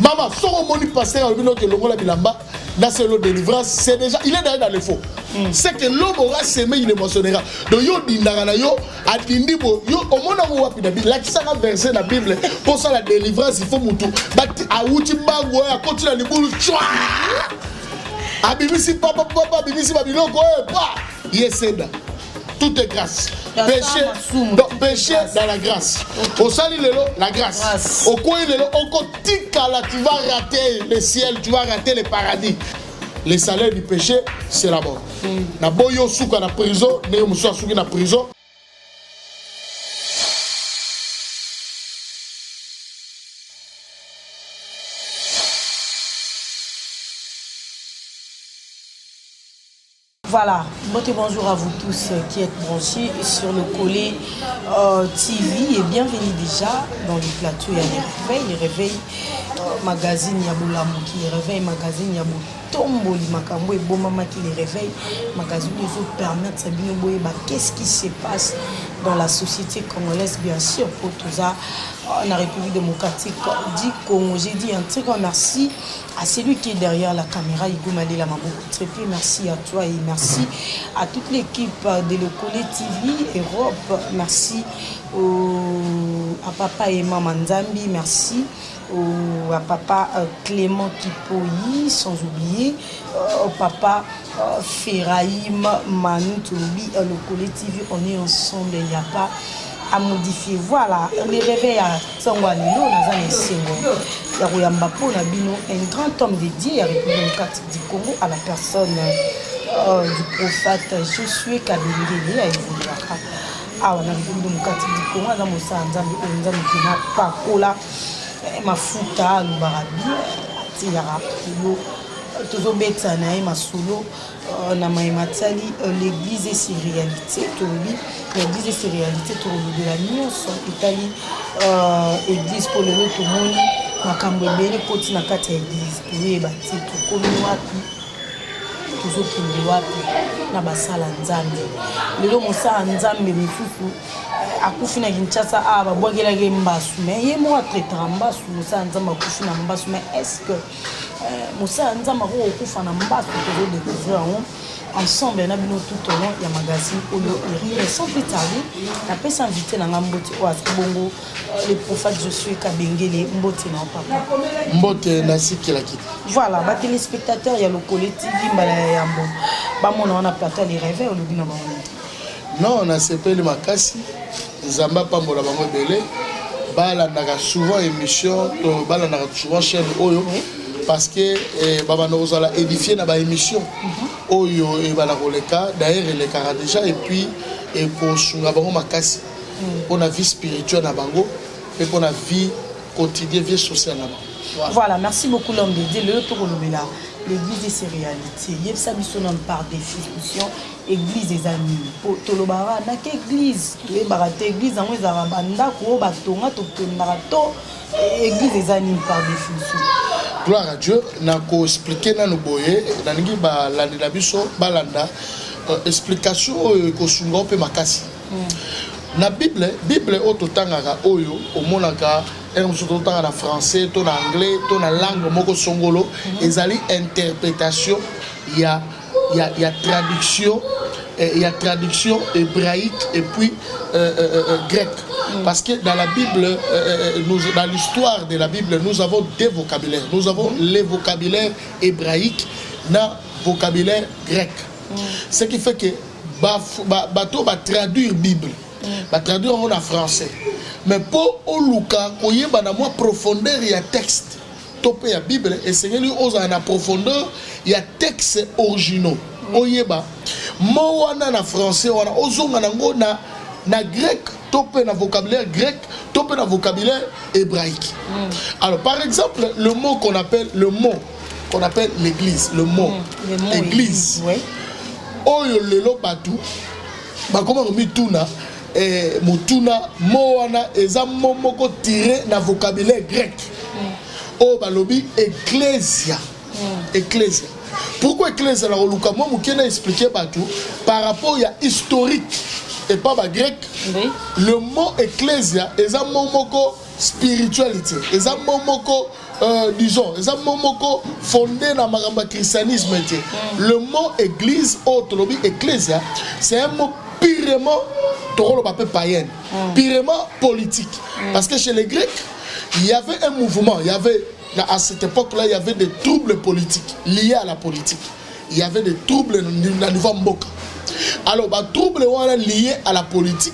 Maman, son moni pasteur à l'obino que l'ongo la bilamba, dans ce lot de délivrance, c'est déjà, il est dans le faux. C'est que l'homme aura semé, il émotionnera. Donc, yo dindara yo, a dindibo, yo, au monde où wapi na Bible, là qui s'en a versé dans la Bible, pour ça la délivrance, il faut moutou. Bati, a outi bango, a continué à l'ibulu, tchouaa! A bibisi papa, bibisi babiloko, pa! Yeseda. Tout est grâce. Péché, donc péché dans la grâce. Au sali lelo, la grâce. Au coin lelo, au kotika là, tu vas rater le ciel, tu vas rater le paradis. Le salaire du péché, c'est la mort. Na boyo souka na prison, ne muso souki na prison. Voilà, bonjour à vous tous qui êtes branchés sur le Collet TV et bienvenue déjà dans le plateau. Il y a les réveils magazine Yaboulamu qui les réveille, magazine Yabotombo, les Makambo et Bomama qui les réveille, magazine les autres permettent qu'est-ce qui se passe dans la société congolaise, bien sûr, pour tout ça, la République démocratique du Congo. J'ai dit un très grand merci à celui qui est derrière la caméra, Igoumali Lamabou Trépi. Merci à toi et merci à toute l'équipe de Le Collet TV Europe. Merci à papa et maman Nzambi. Merci à papa Clément Kipoyi, sans oublier au papa Ferraïm Manu Toubi. Le Collet TV, on est ensemble, il n'y a pas à modifier. Voilà, les réveils à Tsangwanilo, un grand homme dédié à la République démocratique du Congo, à la personne du prophète Josué Kabengele à Ivoiriaka. Ah, on a République démocratique du Congo, on a Moussa Nzambi, on a Moussa Pakola, Mafuta, Lubarabi, Tiara, Tozo Betsana, Masolo, Namaïmatali, l'église et ses réalités, l'église et ses réalités, de la Nuance, Italie, église pour le lot, tout le monde, Makambébé, Koti Nakata église, pour les bâtis, tout comme nous, Tozo Kindewapi, Nabasala Nzambe. Le lot, Moussa Nzambe, Moufoufou, Akufina Kinshasa, Babouagela Mbassou, mais il y a moi traitant Mbassou, Moussa Nzambe, Akufina Mbassou, mais est-ce que Moussa Nzambe Akufina Mbassou, toujours découvrir ensemble, on a vu tout au long, il y a un magazine et sans plus tarder, on a pu s'inviter dans Mboti Bongo, le prophète Josué Kabengele, Mboti na papa. Mboti Nassi qui l'a quitté. Voilà, les téléspectateurs, il y a le Collet TV, on a plateau les réveils, on a non, on a CP le Makassi, Zamba Pambola Bango Belé, Balandaka souvent émission, Balandaka souvent chaîne Oyo, parce que Baba nous a édifié dans la émission Oyo et Balakoleka, d'ailleurs il est déjà, et puis pour Sungabango Makassi, on a vie spirituelle à Bango, et pour la vie quotidienne, vie sociale là-bas. Voilà, merci beaucoup l'homme de Dieu, le tour là. L'église et ses réalités. Il y a ça par définition, église des amis. Pour Tolobara, n'a qu'église. Tu es baraté, église en Zarabanda, Kobatonga, Tokendarato, église des amis par définition. Gloire à Dieu, n'a qu'à expliquer dans nos boyers, dans la biso, balanda, explication que Sunga peut makasi. La Bible autotangara oyo, au monaka, en français, en anglais, en langue moko songolo, ils allaient interprétation, il y a traduction, il y a traduction hébraïque et puis grecque. Parce que dans la Bible, dans l'histoire de la Bible, nous avons deux vocabulaires. Nous avons les vocabulaires hébraïques et le vocabulaire grec. Ce qui fait que bateau va traduire Bible. Va traduire en français. Mais pour Oluka, quand il y a une profondeur, il y a texte. Topé la Bible, et c'est lui ose en profondeur, il y a texte originaux. Oyeba, moi na français, on a ozonga na grec, topé na vocabulaire grec, topé na vocabulaire hébraïque. Alors par exemple, le mot qu'on appelle l'église, le mot église. Oyo lelo batu, ba comment on dit tout na Mutuna, Moana, Ezamo moko tiré dans le vocabulaire grec. Oh, balobi, ecclésia. Ecclésia. Pourquoi Ecclésia la Oluka? Moi, je vais expliquer par rapport à historique et pas grec. Oui. Le mot Ecclésia est un mot spiritualité. C'est un mot disons, c'est un mot fondé dans le christianisme. Le mot église, autre ecclésia, c'est un mot purement païen, purement politique. Parce que chez les Grecs, il y avait un mouvement, il y avait, à cette époque-là, il y avait des troubles politiques liés à la politique. Il y avait des troubles au niveau Mboka. Alors, les troubles liés à la politique,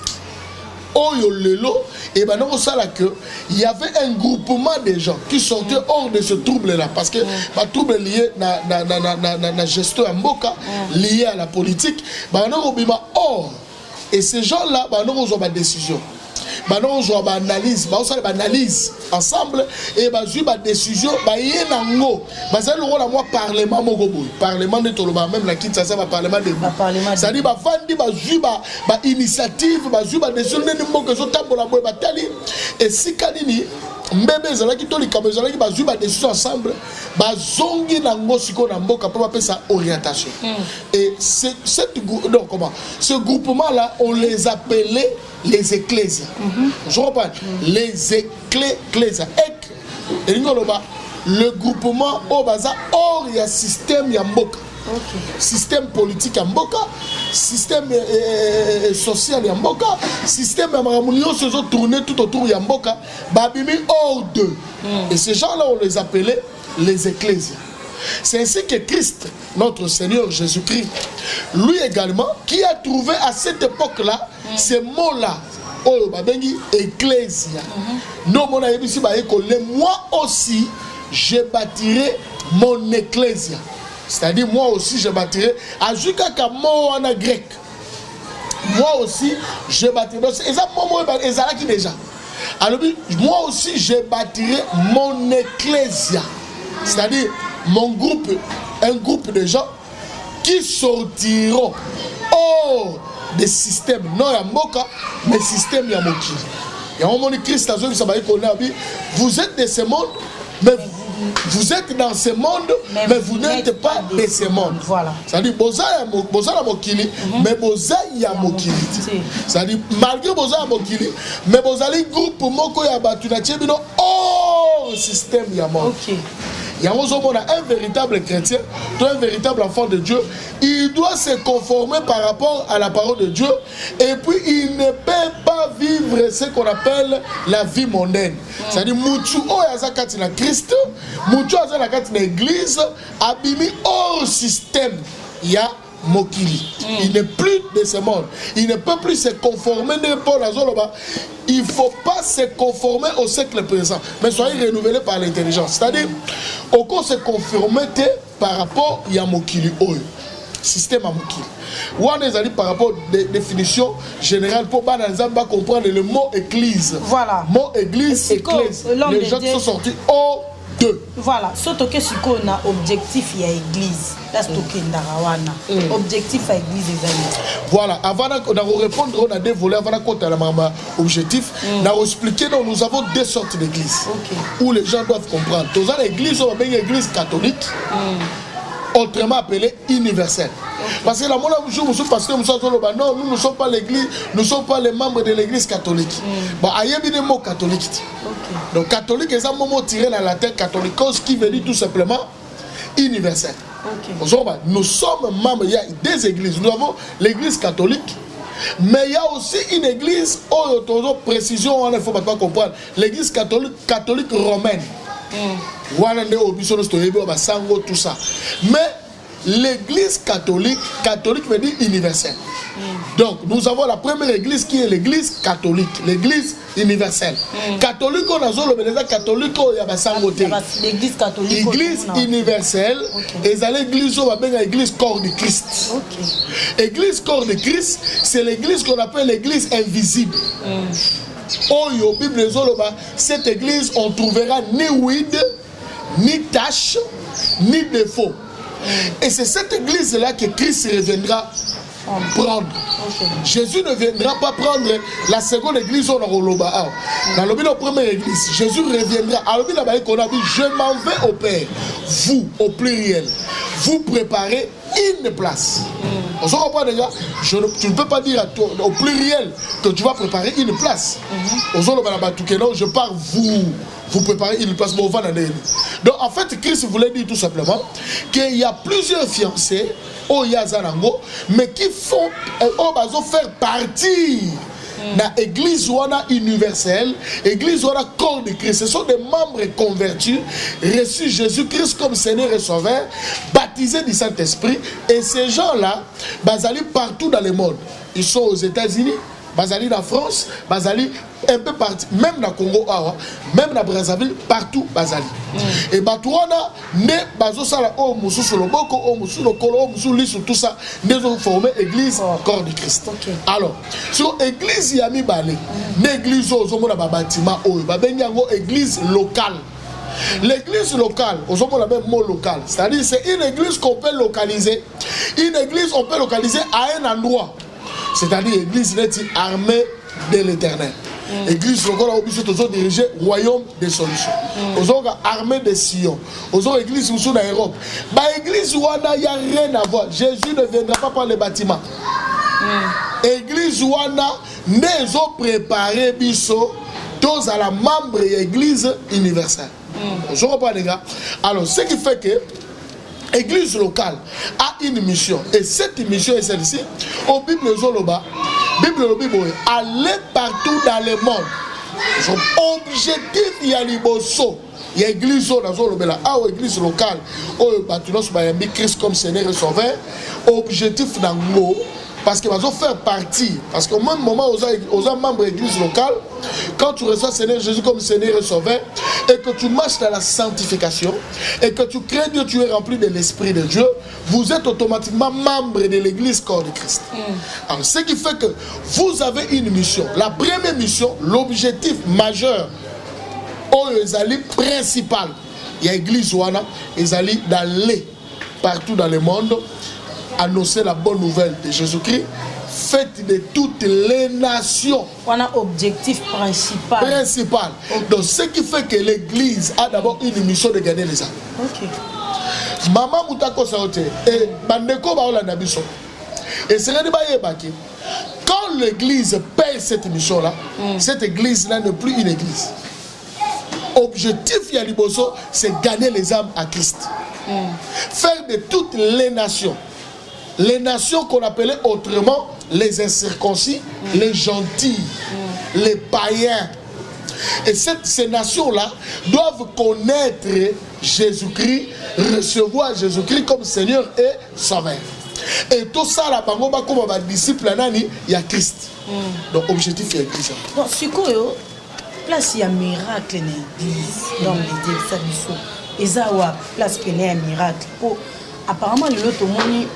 et ben non, ça là que il y avait un groupement de gens qui sortaient hors de ce trouble-là, parce que les troubles liés à la gestion en Mboka, liés à la politique, ben non, or, et ces gens-là, ben non, ils ont une décision. Maintenant, on a une analyse, on analyse ensemble et on a une décision. Il y a un parlement, parlement de Toloba, même la Kinshasa, ça va parlement de c'est-à-dire, il y a une initiative, il y a une décision, et si Kanini, mbebe ezalaki to likambo ezalaki bazwi ba décision ensemble bazongi nango siko na mboka pour appeler ça orientation. Et ce groupement là on les appelait les ecclésias. Je reprends les ecclésias. Le groupement au bazar or il y a système ya mboka. Système politique ya mboka, système social ya mboka, système ya mamunio se sont tournés tout autour ya mboka, babimi hors d'eux. Et ces gens-là on les appelait les ecclésias. C'est ainsi que Christ, notre Seigneur Jésus-Christ, lui également, qui a trouvé à cette époque-là ces mots-là, oh babengi ecclésia. Non mon ami ici moi aussi je bâtirai mon ecclésia. C'est-à-dire, moi aussi, je bâtirai. Ajuka Kamo en grec. Moi aussi, je bâtirai. Et ça, moi, qui déjà. Alors, moi aussi, je bâtirai mon ecclésia. C'est-à-dire, mon groupe, un groupe de gens qui sortiront hors des systèmes, non Yamoka, mais système Yamoki. Il y a un moment où Christ a dit, vous êtes de ce monde, mais vous êtes dans ce monde, mais vous n'êtes pas de ce monde. Voilà. C'est-à-dire, Boza ya Mokili, mais Boza ya Mokili. C'est-à-dire, malgré Boza ya Mokili, mais Boza li groupe Moko ya Batunachie, bino hors système ya Mokili. Ok. Il y a un véritable chrétien, un véritable enfant de Dieu, il doit se conformer par rapport à la parole de Dieu et puis il ne peut pas vivre ce qu'on appelle la vie mondaine. C'est-à-dire, Moutou Oyazakati na Christ, Moutou Oyazakati na Église, abimi hors système. Il y a Mokili. Il n'est plus de ce monde. Il ne peut plus se conformer Paul Azoloba. Il ne faut pas se conformer au siècle présent, mais soyez renouvelés par l'intelligence. C'est-à-dire, au cours se conformer par rapport à Mokili Oyo. Système à Mokili. Ou on est allé par rapport à la définition générale pour comprendre le mot église. Voilà. Mot église, église. Les gens qui sont sortis au deux. Voilà, surtout que si on a objectif, il y a église. Là, c'est objectif à église des amis. Voilà, avant de répondre, on a des volets, avant de la objectif, on a expliqué que nous avons deux sortes d'églises où les gens doivent comprendre. Dans l'église, on a une église catholique, autrement appelée universelle. Parce que la monnaie, non, nous ne sommes pas l'église, nous ne sommes pas les membres de l'église catholique. Bon, il y a des mots catholiques. Donc, catholique, c'est un mot tiré dans la tête catholique, qui veut dire tout simplement universel. Nous sommes membres, il y a des églises. Nous avons l'église catholique, mais il y a aussi une église, précision, il ne faut pas comprendre, l'église catholique romaine. Tout ça. Mais l'église catholique veut dire universelle. Donc nous avons la première église qui est l'église catholique, l'église universelle. Catholique, on a catholique, l'église catholique. Église universelle, et l'église corps de Christ. Église corps de Christ, c'est l'église qu'on appelle l'église invisible. Oyo Bible Zoloba, cette église on trouvera ni vide, ni tache, ni défaut. Et c'est cette église là que Christ reviendra Prendre. Jésus ne viendra pas prendre la seconde église au Roloba. Dans le la première église, Jésus reviendra. Alors, je m'en vais au Père. Vous, au pluriel, vous préparez une place. On se comprend déjà. Tu ne peux pas dire au pluriel que tu vas préparer une place. Je pars vous préparez une place. Donc en fait, Christ voulait dire tout simplement qu'il y a plusieurs fiancés au Yazarango, mais qui font faire partie de l'église universelle, l'église corps de Christ. Ce sont des membres convertis, reçus Jésus-Christ comme Seigneur et Sauveur, baptisés du Saint-Esprit. Et ces gens-là, basali partout dans le monde. Ils sont aux États-Unis, basali en France, basali un peu partout, même dans Congo, même dans Brazzaville, partout basali. Et Batouana, né bazosala o musu sur le boko, o musu le colo, o musu li sur tout ça, nous ont formé l'église corps de Christ. Alors, sur l'église yami balé, l'église aux hommes na bâtiment o, babenyango église locale. L'église locale, aux hommes la même mot local, c'est-à-dire c'est une église qu'on peut localiser. Une église on peut localiser à un endroit. C'est-à-dire l'église n'est armée de l'éternel. L'église locale a obligé de diriger le royaume des solutions. Aux autres armée de Sion. Aux autres églises où sont en Europe. L'église où il n'y a rien à voir. Jésus ne viendra pas par les bâtiments. L'église où nous avons préparé biso tous à la membre de l'église universelle. Je comprends les gars. Alors ce qui fait que l'église locale a une mission. Et cette mission est celle-ci. Au Bible Zoloba, aller partout dans le monde. Son objectif, il y a l'Iboso. Il y a l'église l'église locale. Christ comme Seigneur et Sauveur. Objectif dans le parce que va faire partie. Parce qu'au même moment, aux membres de l'église locale, quand tu reçois Seigneur Jésus comme Seigneur et Sauveur, et que tu marches dans la sanctification, et que tu crées Dieu, tu es rempli de l'Esprit de Dieu, vous êtes automatiquement membre de l'église corps de Christ. Alors, ce qui fait que vous avez une mission. La première mission, l'objectif majeur, principal, il y a l'église Wana, d'aller partout dans le monde, annoncer la bonne nouvelle de Jésus-Christ, faites de toutes les nations. On a objectif principal. Donc ce qui fait que l'église a d'abord une mission de gagner les âmes. Maman Moutako Saote et Bandeko Baola Nabiso. Et c'est quand l'église perd cette mission-là, cette église-là n'est plus une église. Objectif Yaliboso, c'est gagner les âmes à Christ. Faire de toutes les nations. Les nations qu'on appelait autrement les incirconcis, les gentils, les païens. Et ces nations-là doivent connaître Jésus-Christ, recevoir Jésus-Christ comme Seigneur et Sauveur. Et tout ça, la bangoba comme un disciple, il y a Christ. Donc, objectif, il y a Christ. Donc, ce qu'il y a, place il y a miracle dans l'église, dans l'église, et ça, place il y a miracle. Apparemment,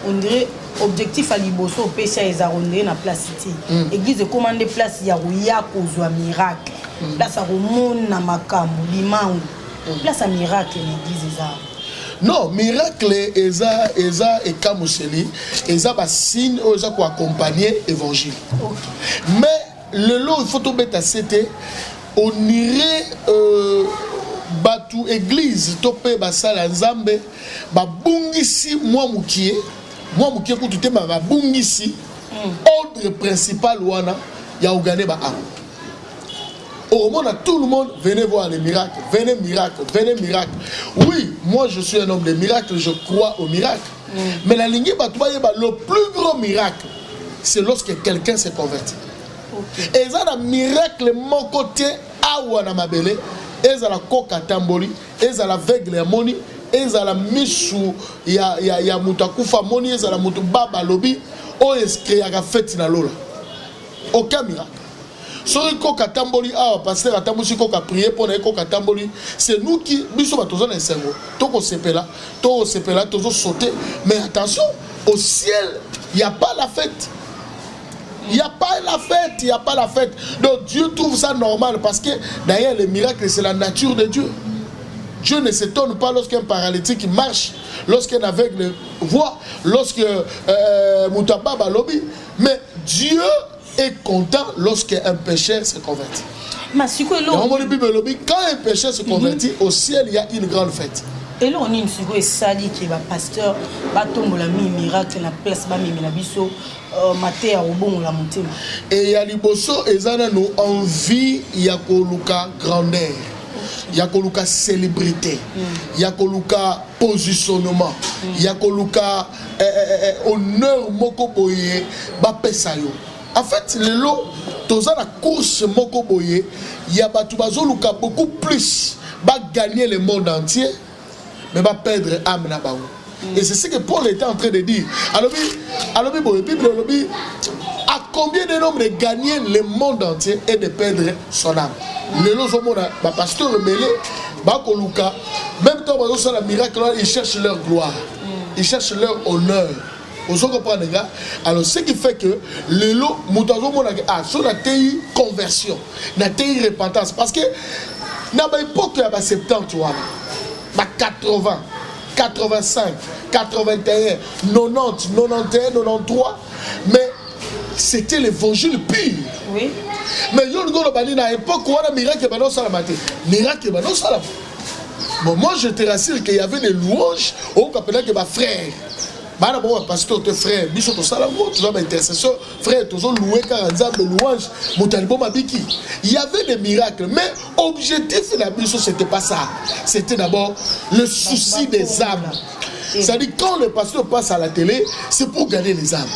on dirait objectif à l'Iboso, au PCA, ils ont donné la place. L'église de commandé place, il y a un miracle. Place à Romon, Namakam, Liman. Place à miracle, l'église. Non, miracle, Eza et Kamousseli, Eza va signe, Eza pour accompagner l'évangile. Mais le lot, il faut tout mettre à c'était, on irait. Batu église topé basala nzambe ba bungisi moi mukie ko tuté ba bungisi ordre principal wana ya ogane ba am. Au moment où tout le monde venez voir les miracles, venez miracle. Oui, moi je suis un homme de miracles, je crois au miracle. Mais la ligne le plus grand miracle, c'est lorsque quelqu'un s'est converti. Et ça un miracle mon côté awana mabele. Ezala koka tamboli, ezala vegle moni, ezala misu ya mutakufa moni, ezala mutu baba lobi, o escrit ya fête na lola. Aucun miracle. Soki koka tamboli awa pasteur atambusi koka prier pour na koka tamboli, c'est nous qui biso batoza na sengo. Toko sepela, tozo sauter, mais attention, au ciel, il y a pas la fête. Il n'y a pas la fête. Donc Dieu trouve ça normal parce que d'ailleurs les miracles c'est la nature de Dieu. Dieu ne s'étonne pas lorsqu'un paralytique marche, lorsqu'un aveugle voit, lorsque Moutaba lobby. Mais Dieu est content lorsqu'un pécheur se convertit. Quand un pécheur se convertit, au ciel, il y a une grande fête. Et là, on a une figure sali qui va pasteur, batombo la mi miracle la place ba mi na biso maté a obongo la montée. Et ya liboso ezana no envie ya koluka grandeur. Ya koluka célébrité. Ya koluka positionnement. Ya koluka honneur moko boye ba pesa yo. En fait, le lot toza la course moko boye, ya batu bazoluka beaucoup plus ba gagner le monde entier. Mais va perdre âme na baou. Et c'est ce que Paul était en train de dire. Alors, Bible, à combien de nombre de gagner le monde entier et de perdre son âme? Le lozomona, ma pasteur rebellé, Bakoluka, même temps, la miracle, ils cherchent leur gloire, ils cherchent leur honneur. Vous comprenez, gars? Alors, ce qui fait que le lot, Moutazomona, a sur la TI conversion, la TI repentance. Parce que, dans l'époque, il y a 70 ans. 80, 85, 81, 90, 91, 93, mais c'était l'évangile pur. Oui. Mais il y a une époque où on a miracle et salamate. Miracle et salamate. Bon, moi je te rassure qu'il y avait des louanges au capitaine que ma frère. Bah bon, pasteur, tes frères, biso to salamo, tu as intercesseur, frère, tu as loué 40 de louanges, Moutalibo Mabiki. Il y avait des miracles, mais objectif de la biso, c'était pas ça. C'était d'abord le souci des âmes. C'est-à-dire, quand le pasteur passe à la télé, c'est pour gagner les âmes.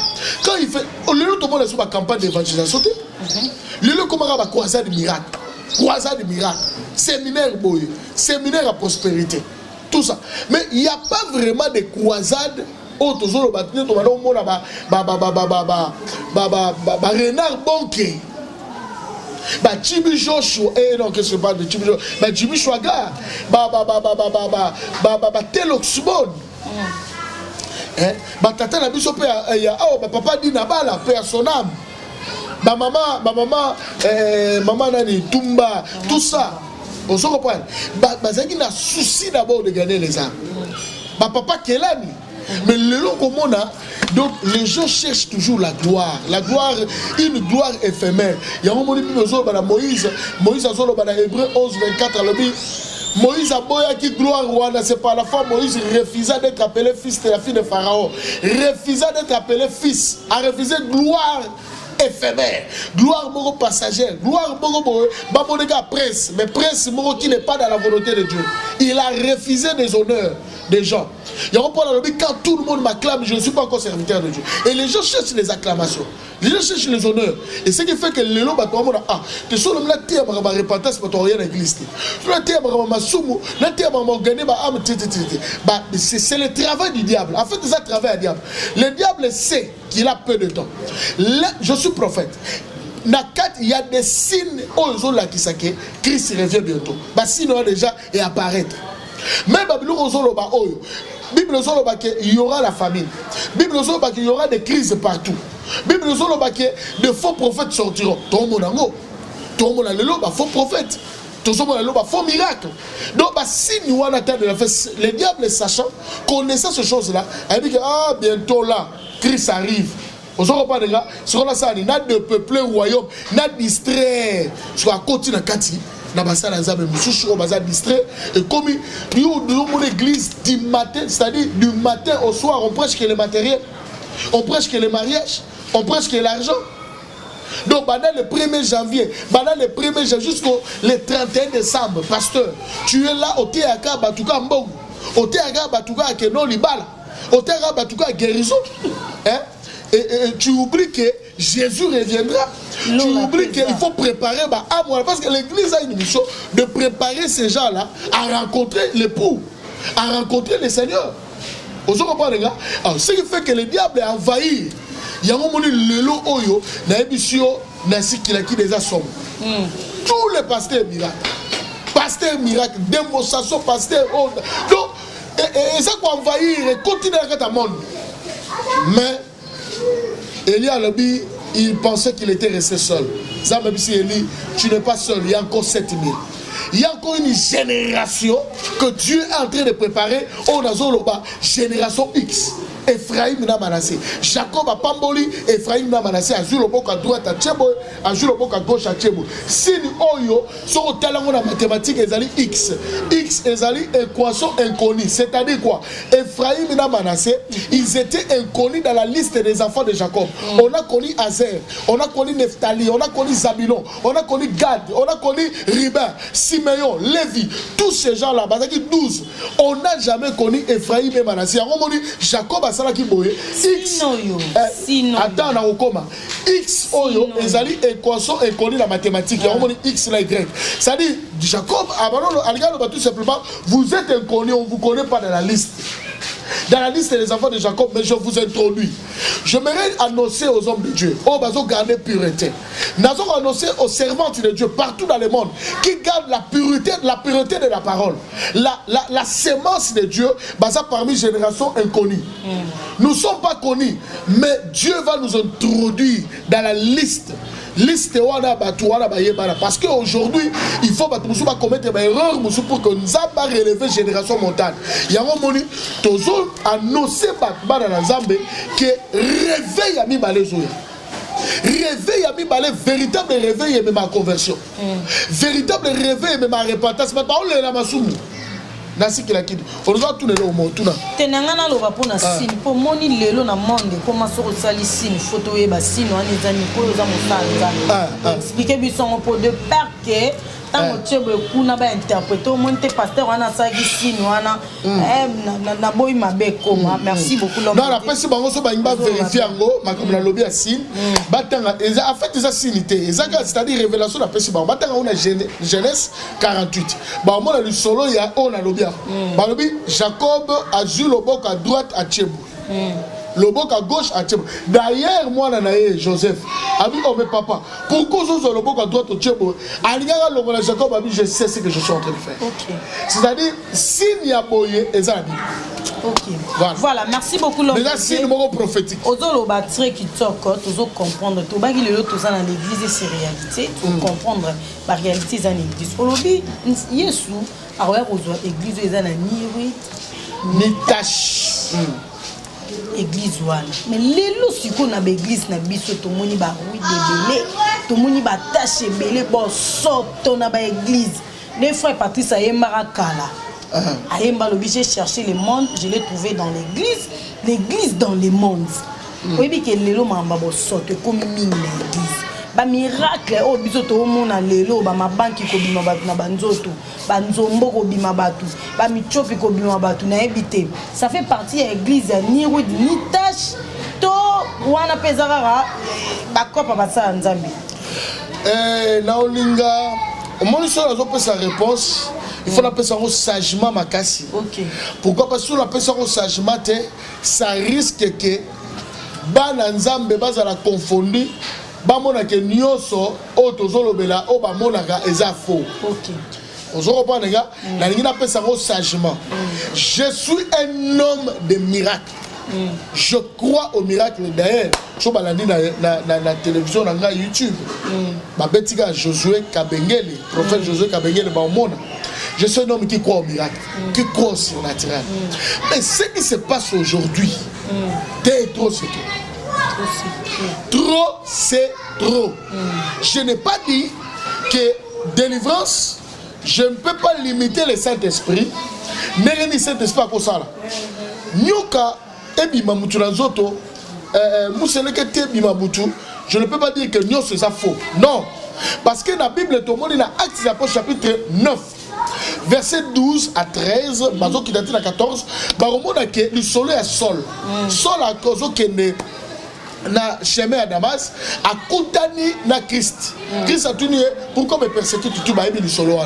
Quand il fait, au lieu de tout le monde est sur ma campagne d'évangélisation, le lieu comment on va croiser des miracles, séminaire boy, séminaire à prospérité, tout ça. Mais il n'y a pas vraiment de croisades. Oh, toujours le bâtiment, tu vas dans le monde, renard banqué. Chibi Joshua, non, qu'est-ce que je parle de Chibi Joshua? Chibi Chouaga, Teloxbon. Tata la biso, papa dit Nabala, père son âme. Maman Nani, Tumba, tout ça. On se reprend. Il a un souci d'abord de gagner les âmes. Papa Kelani. Mais le long comme on a, donc les gens cherchent toujours la gloire, une gloire éphémère. Il y a un moment où Moïse a dit dans Hébreu 11, 24, Moïse a boya qui gloire, c'est par la fois Moïse refusa d'être appelé fils de la fille de Pharaon, refusa d'être appelé fils, a refusé gloire éphémère, gloire moro passagère, gloire moro babonega prince, mais prince moro qui n'est pas dans la volonté de Dieu. Il a refusé des honneurs des gens. Il y a un point dans le but, quand tout le monde m'acclame, je ne suis pas encore serviteur de Dieu. Et les gens cherchent les acclamations, les gens cherchent les honneurs. Et ce qui fait que les gens tu es sur le terre, tu as repentance, tu n'as rien à l'église. Tu as terre, c'est le travail du diable. En fait, c'est ça le travail du diable. Le diable sait qu'il a peu de temps. Là, je suis prophète. Il y a des signes où Christ revient bientôt. Sinon déjà et apparaître. Mais Bible il y aura la famine. Bible il y aura des crises partout. Bible de faux prophètes sortiront. Tout le monde a faux prophètes. Tout le monde a faux miracles. Donc si nous on attend de la fête, le diable sachant, connaissant ces choses-là, il dit que bientôt là, Christ arrive. On se reprend déjà, ce qu'on a ça, il n'a de peupler royaume, n'a distrait sur la côte de Kati. Distrait. Et comme nous, l'église du matin, c'est-à-dire du matin au soir, on prêche que le matériel, on prêche que le mariage, on prêche que l'argent. Donc, pendant le 1er janvier, jusqu'au 31 décembre, pasteur, tu es là au Théaka Batouka Mbong, au Théaka Batouka Keno Libala, au Théaka Batouka Guérison. Et tu oublies que Jésus reviendra. Tu oublies qu'il faut préparer parce que l'église a une mission de préparer ces gens-là à rencontrer l'époux, à rencontrer le Seigneur. Vous comprenez, les gars? Alors, ce qui fait que le diable est envahi. Il y a un moment où le lot oyo, na émission, na sikilaki des assommes. Tous les pasteurs miracles, démonstration, pasteur. Donc, et ça qu'on envahir et continuer à être monde. Mais Élie a lobby, il pensait qu'il était resté seul. Ça, même si Élie, tu n'es pas seul, il y a encore 7000. il y a encore une génération que Dieu est en train de préparer. On a la génération X. Ephraim na Manassé. Jacob a pamboli, Ephraim na Manassé. A joué le bok à droite à Tchebo, a joué le bok à gauche à Tchebo. Si nous oyo, sur le talent de la mathématique, ezali X. X ezali équation inconnue. C'est-à-dire quoi? Ephraim na Manassé, ils étaient inconnus dans la liste des enfants de Jacob. On a connu Azer, on a connu Nephtali, on a connu Zabulon, on a connu Gad, on a connu Ribin, Simeon, Lévi, tous ces gens-là, 12. On n'a jamais connu Ephraim et Manassé. On a dit Jacob a ça qui boye. X. Attends, on a comment? X oyo, ezali équation inconnue la mathématique. On a dit X la Y. Ça dit Jacob, tout simplement, vous êtes inconnu, on ne vous connaît pas dans la liste. Dans la liste des enfants de Jacob, mais je vous introduis. J'aimerais annoncer aux hommes de Dieu, oh, bah, garder pureté. Nous allons annoncer aux servantes de Dieu partout dans le monde qui gardent la pureté de la parole. La sémence de Dieu, bah, ça parmi générations inconnues. Nous ne sommes pas connus, mais Dieu va nous introduire dans la liste. Parce qu'aujourd'hui, il faut commettre des erreurs pour que nous ayons relevé la génération montante. Il y a un moment où nous avons annoncé que réveil a mis les oeufs. Réveil a mis le véritable réveil et ma conversion. Véritable réveil et ma repentance. Nasi kila kitu. On doit tourner le monde tout là. Tenangana lo ba pona sini po moni lelo na monde comment so sali sini photo e ba sini ani zani ko za mosala. Expliquer biso po de peur que tant que tu kuna ba interpréter monte pasteur wana sa ki sini wana na boy mabe koma. Merci beaucoup l'homme. Non la pesi bango so ba imba vérifier ngo makomo na lobby ya sini batanga en fait ça sinité ezaka c'est-à-dire révélation la pesi bango batanga on a Genèse 48. Ba on a le solo ya on a lobby Balobi, Jacob a joué le bok à droite à Tchébou. Le bok à gauche à Tchébou. D'ailleurs, moi, Joseph, a dit, oh, mais papa, pourquoi je suis le bok à droite à Tchébou? A Jacob a dit, je sais ce que je suis en train de faire. Okay. C'est-à-dire, s'il y a boyé, et ça a dit. Ok. Voilà, merci beaucoup l'homme. Déjà, c'est le mot prophétique. Ozolo battre qui t'occo, tu comprendre. Tu vas le tout ça dans l'église et ses réalités. Tu comprendre la réalité dans l'église. Aujourd'hui, Yesu, alors l'église est dans ni tâche. Église wana. Mais lelo siko na l'église na biso to moni ba oui debele, to moni ba tâche belé bon sorto na ba église. Les frères Patrice ayemba kala. Ayemba lobi j'ai cherché le monde, je l'ai trouvé dans l'église, l'église dans le monde. Oui bi ke lelo mamba bo sorto comme mine l'église. Ba miracle o biso to mona lelo ba mabanki ko bima batu na banzoto, ba nzombo ko bima batu, ba michopi ko bima batu na ebité. Ça fait partie de l'église ni route ni tâche to wana pezara ba kopa ba sa nzambi. Na olinga au moins sur la zone sa réponse. Il faut l'appeler ça sagement makasi. OK. Pourquoi? Parce que l'appeler ça sagement ça risque que bana nzambe bazala confondu bamona ke nyoso o tozolobela o bamonaka eza faux. OK. Vous comprenez les gars? La ligne appelle ça sagement. Je suis un homme de miracle. Je crois au miracle. D'ailleurs, je suis dans la télévision, dans la YouTube. Je suis Josué Kabengele, prophète Josué Kabengele. Je suis un homme qui croit au miracle, qui croit au surnaturel. Mais ce qui se passe aujourd'hui, c'est trop c'est trop. Trop c'est trop. Je n'ai pas dit que délivrance, je ne peux pas limiter le Saint-Esprit. Mais le Saint-Esprit à ça. Nyoka ebi mamutu na zoto museleke te bi mamutu. Je ne peux pas dire que Nyo c'est ça faux. Non. Parce que dans la Bible, tout le monde, dans Actes des Apôtres chapitre 9, verset 12 à 13, bazo qui date à 14, baromona que le soleil est sol. Sol à cause que na chemin à Damas, à Koutani na Christ. Christ a tenu pourquoi me persécute tout baïbi du solo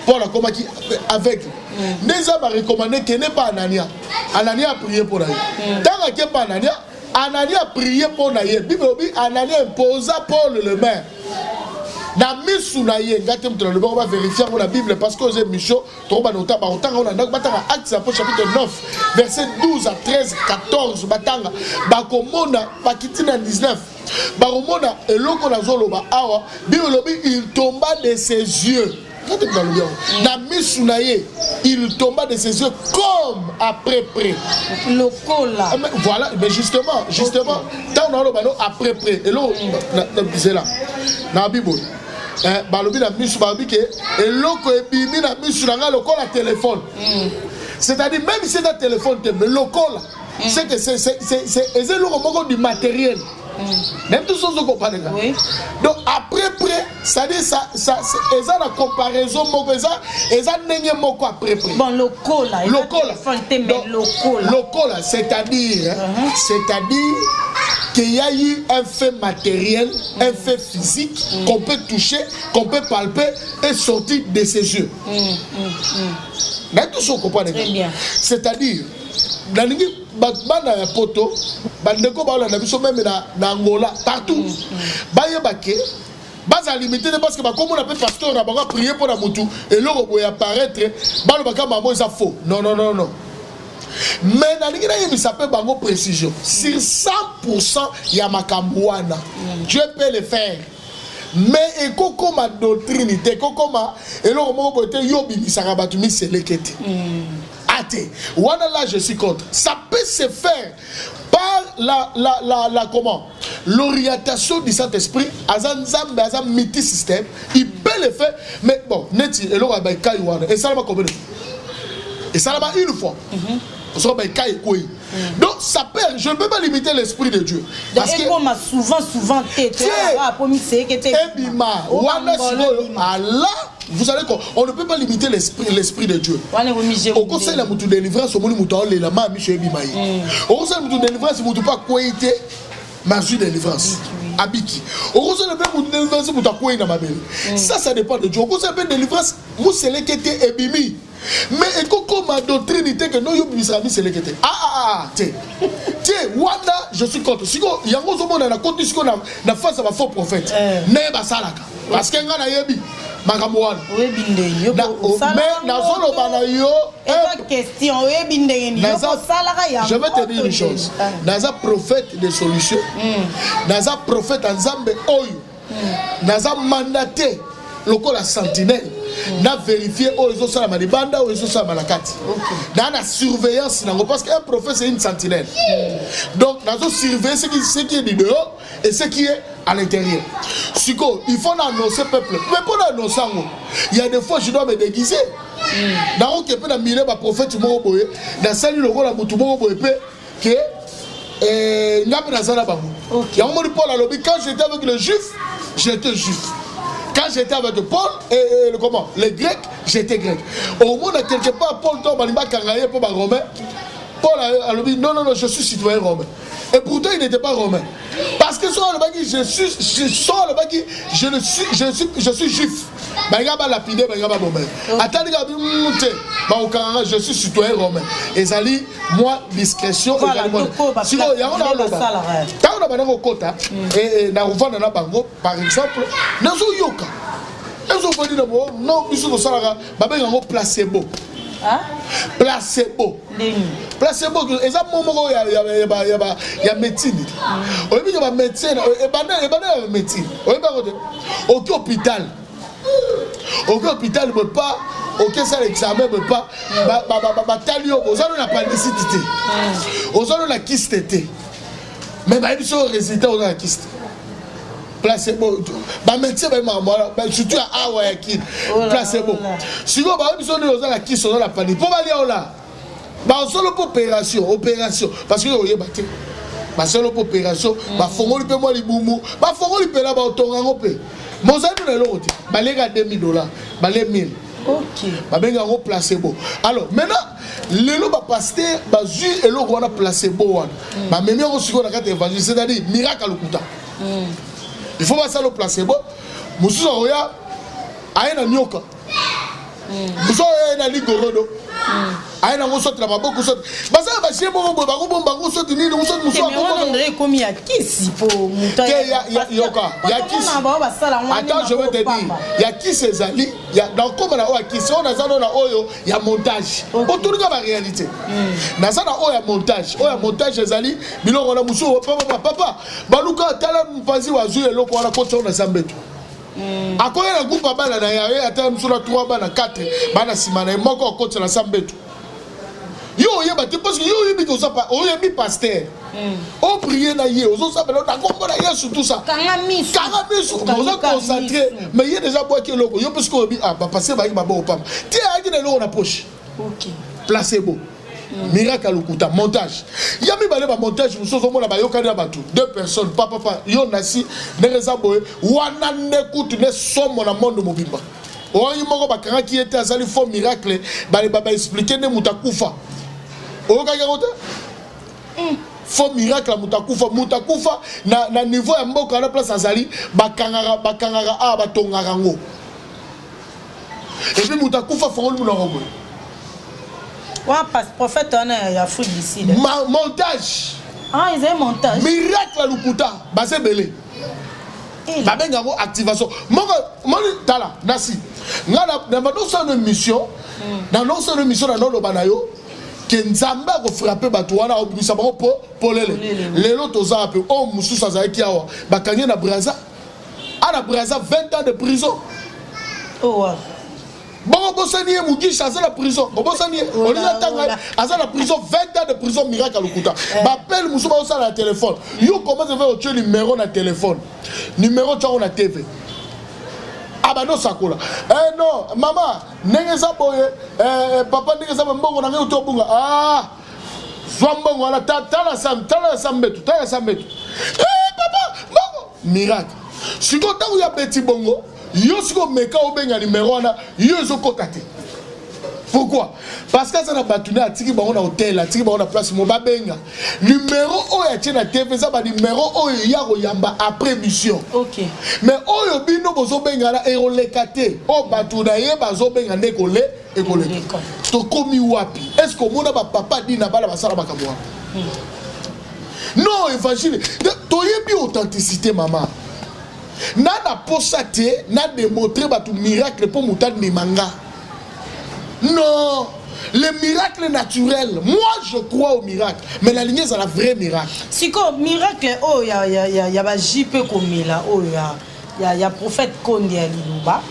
pour la coma qui aveugle. Neza m'a recommandé qu'il n'est pas Anania. Anania a prié pour Naïe. Tant qu'il n'est pas Anania, Anania a prié pour Naïe. Bible dit Anania imposa Paul le maire. Na misu na ye ngate mutala le on va vérifier la Bible parce que j'ai mission troba nota ba otanga on a batanga Actes chapitre 9 verset 12 à 13 14 batanga ba komona ba kitina 19 ba komona eloko na zoloba awa Bible il tomba de ses yeux Na misunaye, il tomba de ses yeux comme après près. Le cola. Voilà, mais justement, tant on a le ballon après près. Et là, c'est là. Na Bible. Balobi na misu babi ke et loko ebimi na misu na le col à téléphone. C'est-à-dire même si c'est un téléphone, mais le col, c'est que c'est le du matériel. Même tout ça, vous comprenez. Donc après, c'est-à-dire ça, c'est la comparaison, c'est après. Bon, le col, c'est-à-dire qu'il y a eu un fait matériel, un fait physique qu'on peut toucher, qu'on peut palper et sortir de ses yeux. Même tout ça, vous comprenez. C'est-à-dire, dans les bana ya poto bandeko ba na biso même na Angola partout baye baké baza limité parce que ba comme on appelle pasteur na ba prier pour la mutu et le boya apparaître ba le baka mamo ça faux non mais na lingi na yemi s'appelle bango précision sur 100% ya makambwana Dieu peut le faire mais et kokoma doctrine te kokoma et le moko bote yobi bisaka batu mi selekete voilà là je suis contre. Ça peut se faire par comment l'orientation du Saint-Esprit, azan multi-système, il peut le faire, mais bon, neti et l'ora bay kaiwana et ça va combien et ça va une fois. Donc ça peut, je ne peux pas limiter l'esprit de Dieu. Parce que souvent vous savez qu'on ne peut pas limiter l'esprit de Dieu. Au conseil de la délivrance, au moment où la main Michel Bimaï. Au conseil de la délivrance, vous ne pouvez pas qualité ma délivrance. Abiki. Au conseil de la délivrance, vous ne pouvez pas qualité. Ça dépend de Dieu. Au conseil de la délivrance, vous savez que c'est Ebimi. Mais comme ma doctrine était que nous yobisami c'est l'équité. Tiens, Wanda, je suis contre. Si il y a un autre monde na contre si na face à ma faux prophète. Ne basalaka. Parce que ngana yebi makamwana. Oui binde. Mais na zolo bana yo. Question. Oui binde. Je vais te dire une chose. Naza prophète de solutions. Naza prophète en Zambé oyo. Naza mandaté lokola la sentinelle. Na vérifier où ils ont ça la malibanda où ils ont ça la malakati. Dans la surveillance parce qu'un prophète c'est une sentinelle. Donc nous surveiller ce qui est du dehors et ce qui est à l'intérieur. Siko, il faut annoncer peuple. Mais pour annoncer, il y a des fois je dois me déguiser. Dans le cas de la prophète Moboye, dans salut le rôle à Moutumo Boye que n'a pas ça là-bas. Il y a un moment de Paul à l'obé quand j'étais avec le juif, j'étais juif. Quand j'étais avec Paul et les Grecs, j'étais grec. Au moins, quelque part, Paul tombe à l'imba Kangaye pour les Romains. Paul a dit non, je suis citoyen romain. Et pourtant, il n'était pas romain. Parce que sur le bagui, je suis juif. Je suis citoyen romain. Et ça dit, moi, discrétion. Et par exemple, placebo. Placebo. Placebo, et ça, il y a médecine. Il y a médecine. Médecine. Aucun hôpital. Aucun hôpital ne peut pas. Aucun seul examen ne peut pas. Aux gens n'a pas nécessité. Aux gens la kyste. Mais ils sont résultats aux la kyste. Placebo. Médecin, surtout à Hawaii. Placebo. Si vous avez la kyste, on a la panique. Pour aller là. Solo pour opération. Parce que vous avez battu. Solo pour opération. Fongo lui paie moi les boumou. Fongo lui paie là, on paie. Mon ami est là. Il y a $2000. Il y a 1000. Ok. Il y a un placebo. Alors, maintenant, les gens pasteur, et l'eau qu'on a placebo. Mais même si on a un évangile, c'est-à-dire miracle à l'okuta. Il faut pas ça le placebo. Moussou Roya a un nyoka. Moussou a un ligorodo. A un moussou la maboko sot. Basa ba chez bon bango sot ni moussou moussou. Mais on dirait comme il y a qui si pour mouton. Il y a qui. Attends, je vais te dire. Il y a qui ces ali. Il y a dans comme la oya qui si on a ça dans la oyo, il y a montage. Pour tout la réalité. Dans ça na oya montage. Oya montage les ali. Biloko na moussou papa. Baluka tala mpazi wazu eloko wana koto na zambetu. A quoi il y a un groupe à bala, il y a un sur la 3 bana 4, bana simana, moko côté la sambetu. Yo yebate parce que yo yebi ko ça pas, o yebi pasteur. On prier na yé, on s'appelle on a compris na yé sur tout ça. Kangami, on s'est concentré, mais il y a déjà bois qui est loco. Yo parce que ah bah passer ba ba bon pam. Tiens, il y a dans la poche. OK. Placebo. Miracle à l'okuta, montage. Il y a mis un montage, vous savez, on a deux personnes, papa, yo nasi, nereza boy, wana n'écoute, ne somme mon monde de mobimba. Oh, il m'a dit qui était à Zali faux miracle, baba expliquer ne mutakufa. Oh, kagarote? Faux miracle à mutakufa, na niveau ya mboka na place à Zali, bakangara, batongarango. Et puis mutakufa, faut le moulin. Ouais, parce que prophète, on est Afrique d'ici. Montage. Ah, ils ont montage. Miracle à l'Ukuta. Basé belé. Babenga activation. Moi, tala, nasi. Dans notre mission, dans notre mission, dans notre banayo, que Nzamba a frappé Batouana, au bout sabaro pour les lots aux arabes. Oh, Moussou Sazaï Kiawa. Bakanye na Braza. À la Braza, 20 ans de prison. Oh, ouais. Bon, Bossanier Mougi, à la prison. Bossanier, on est à la prison, 20 ans de prison, miracle à l'Ukuta. M'appelle Moussouba au la téléphone. Yo, comment ça fait au numéro na téléphone? Numéro tu as na TV. Ah bah non, ça coule. Eh non, maman, n'est-ce pas papa, n'est-ce pas bon, on a eu au bunga. Ah, Zwambon, on a tala sambetu. Eh papa, bon, miracle. Si tu as un petit bongo, yo siko meka obenga numéro na yo ezokota te. Pourquoi? Parce que ça na batune atiki bango na hôtel, atiki bango na place mo babenga. Numéro o ya tina TV ça ba numéro o ya ko yamba après mission. OK. Mais o yo bino bozo benga la erolekate. O batuna ye bazo benga ndekole ekole. To komi wapi? Est-ce que mona ba papa dit na bala basala bakamwa? Non, évangile. To yebi authenticité maman. Nana posate, n'a démontré tout miracle pour moutar ni manga. Non, le miracle naturel. Moi, je crois au miracle, mais la lignée c'est la vraie miracle. Si comme miracle, oh y a JP comme là, oh y a prophète Kondi à Lilouba.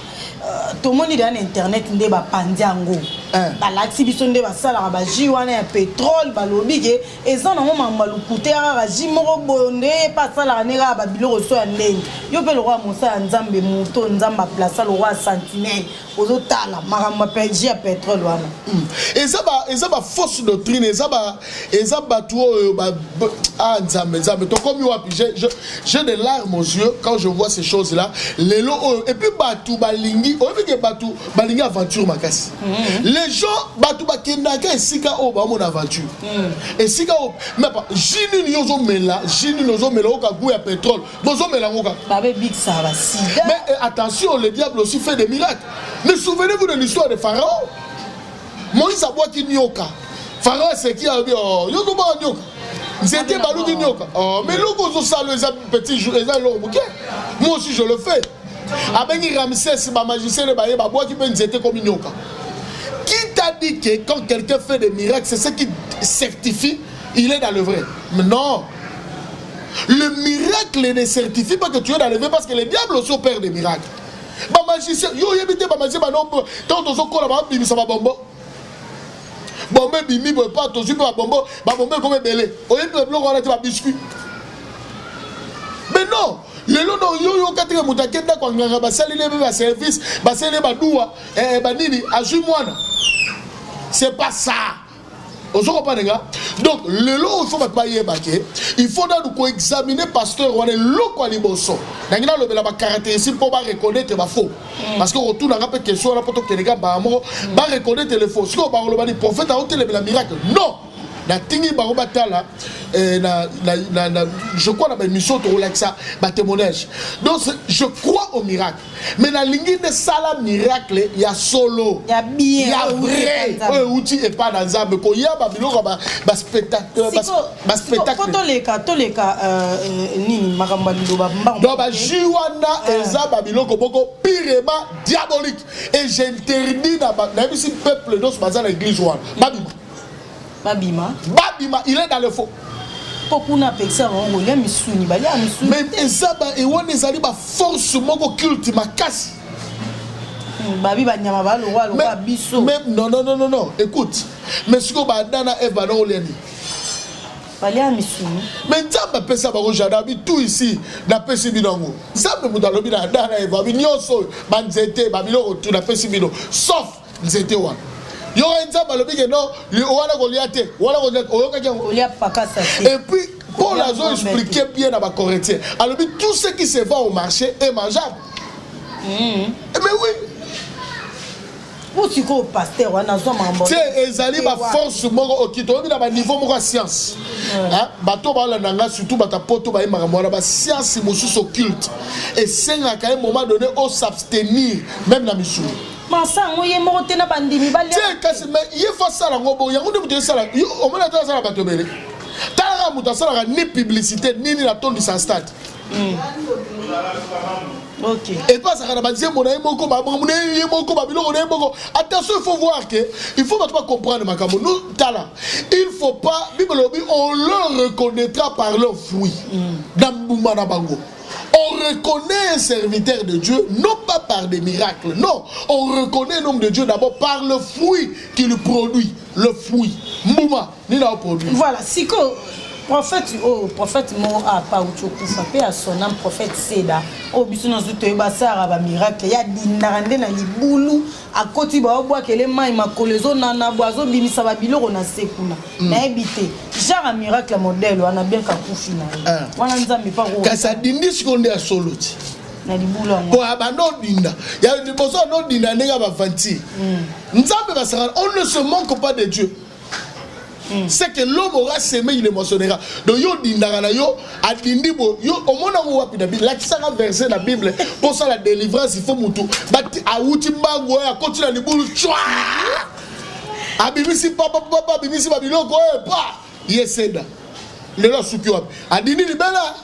Tout le monde est dans internet, il y a pandiango. L'activité de la salle, il y a pétrole, il y a des gens qui ont été à Jimorobonde, pas ça la nera, il y a des gens qui ont roi Moussa Nzambe, Mouto Nzamba, place le roi Sentinelle, aux autres, la perdu à pétrole. Et ça va fausse doctrine, et ça va tout à Nzambe. J'ai des larmes aux yeux quand je vois ces choses-là. Et puis, Batou Balingi, Balingi aventure makasi. Les gens, Batou Bakendaka et Sika O, mon aventure. Et Sika O, mais pas, Jini Nyozo Mela, Oka Gouya pétrole, Bozo Mela Oka. Mais attention, le diable aussi fait des miracles. Mais souvenez-vous de l'histoire de Pharaon. Moïse a boit qui Nyoka. Pharaon, c'est qui a dit, oh, Yoko Ba Nyoka. C'était Balou qui Nyoka. Oh, mais l'eau, les petits jours, moi aussi je le fais. Avec Ramsès, ma magicien, qui t'a dit que quand quelqu'un fait des miracles, c'est ce qui certifie, il est dans le vrai. Mais non. Le miracle ne certifie pas que tu es dans le vrai parce que le diable aussi opère des miracles. Ma magicien, yo yébité, ma magicien, tant que tu as bimi, ça va bombo. Bombo, bimi, pas, tu as bombo, bombo comme belé. Au lieu de le bloc, on a des biscuits. Mais non. Les lots yo katire mutakenda kwa nganga basali lebe ba service basali ba douwa banini azumwana. C'est pas ça. On se comprend les gars. Donc le lot il faut pas yebake. Il faut nous examiner pasteur on est lo kwa liboso. Nangina lo bela ba caractéristique pour ba reconnaître ba faux. Parce que retour na rapé question là pour que les gars ba reconnaître les faux. Si on ba lo ba di prophète a ôté le miracle. Non. Na tingi barobatala je crois dans ma mission de relaxa ba témoignage. Donc je crois au miracle. Mais dans l'ingi de sala miracle il y a solo. Il y a bien. Il y a vrai. Outil et pas dans ça mais ko ya ba biloko ba spectacle ba spectacle. Tous les cas nini makamba ndo ba mbang. Donc ba jiwana eza ba biloko boko pirema diabolique et j'interdis na bisi peuple dans bazana église wana. Babima, il est dans le faux. Pokuna peksa on golia misuni bali a misuni. Mais ezaba et on ezali ba force moko culte makasi. Babi ba nyama ba lo wa biso. Même non, écoute. Mais ce que ba dana e ba no leni. Bali a misuni. Mais nzamba pesa ba ko jada bi tout ici na pesi binango. Nzamba muta lobi na dana e ba bi nyonso ba nzete ba biloko tu na pesi bino sauf nzete wa. Yo nzamba lobi ke non, wala goliate, wala goliate, oyoka jango. Olia pakasa. Et puis Paul a expliqué bien à ma Corinthiens. Alors tout ce qui se vend au marché est mangeable. Mais oui. Où tu go pasteur on a zo mambo. C'est ezali ba force moko okito obi na ba niveau moko science. Hein? Bato ba la nanga surtout bata poto ba makambo na ba science mosusu occulte. Et senga ka un moment donné au s'abstenir même na misou. Mansango ye moko tena bandimi bali. C'est kasi mais il faut ça la ngobo yango de mutu sala. O mona ta sala bato bele. Tala mutu sala ni publicité ni la tonne de sa stade. Ok. Et pas ça quand dire mon moko ba mon moko ba biloko na moko. Attention, il faut voir que il faut pas comprendre makambo. Nous tala. Il faut pas Bible on le reconnaîtra par leurs fruits. Dambuma na bango. On reconnaît un serviteur de Dieu, non pas par des miracles, non. On reconnaît l'homme de Dieu d'abord par le fruit qu'il produit. Le fruit. Mouma, ni la produit. Voilà, si que prophète mo a pas uchokufa pe a son âme prophète Seda o biso na zuto e basara ba miracle ya dinarande na libulu akoti ba obwa kele mai makolezo na na boazo bimisa ba biloko na sekuna na ebité genre miracle modèle wana bien ka kufi na wana nzambe pa ko kasa dindi seconde ya soloti na libulu ngo po abano dinda ya liboso no dinda nenga ba fanti nzambe basara on ne se manque pas de Dieu. C'est que l'homme aura semé, il émotionnera. Donc, yo dindara yo, adindibo, yo, au moins on voit la Bible. Là, qui s'est versé la Bible, pour ça la délivrance, il faut moutou. Bati, a outi bango, a continué à liboulou, chouah! A bimisi papa, bimisi babiloko, pa! Yeseda. Le là, soukio. Adini libela.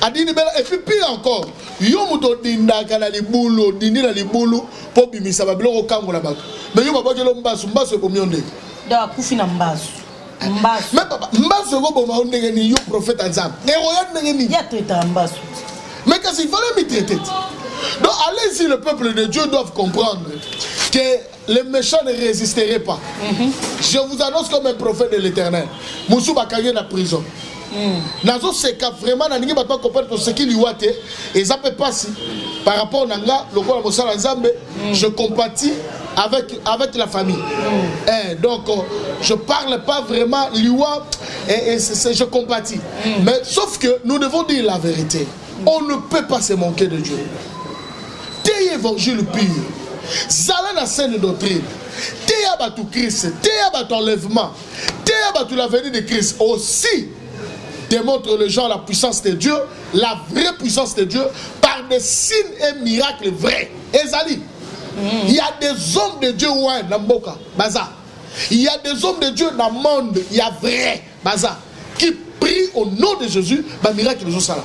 Adini libela. Et puis, pire encore, yo mouto dindaka na liboulou, dindi na liboulou, pour bimisa babiloko, kango la bato. Mais yo, papa, yo, mbasu, mbasu, mbasu, da kufi na mbasu mbasu mais papa mbasu go boma ndenge ni yo prophète nzambe et regarde ndenge ni ya traiter mbasu mais qu'est-ce qu'il fallait me traiter donc allez-y le peuple de Dieu doivent comprendre que les méchants ne résisteraient pas je vous annonce comme un prophète de l'Éternel Moussou bakage na prison nazo seka vraiment na ningi bato comprendre ce qui lui wate et ça peut passer par rapport nanga lokola mosala nzambe je compatis avec la famille. Donc, je ne parle pas vraiment liwa et je compatis. Mais sauf que nous devons dire la vérité. On ne peut pas se manquer de Dieu. T'es évangile pur. Zala na saine doctrine. T'es abattu Christ. T'es abattu enlèvement. T'es abattu la venue de Christ. Aussi, démontre les gens la puissance de Dieu, la vraie puissance de Dieu, par des signes et miracles vrais. Ezali. Il y a des hommes de Dieu ouais, dans Mboka, Baza. Il y a des hommes de Dieu dans le monde, il y a vrai, Baza, qui prient au nom de Jésus, bah miracle de ça.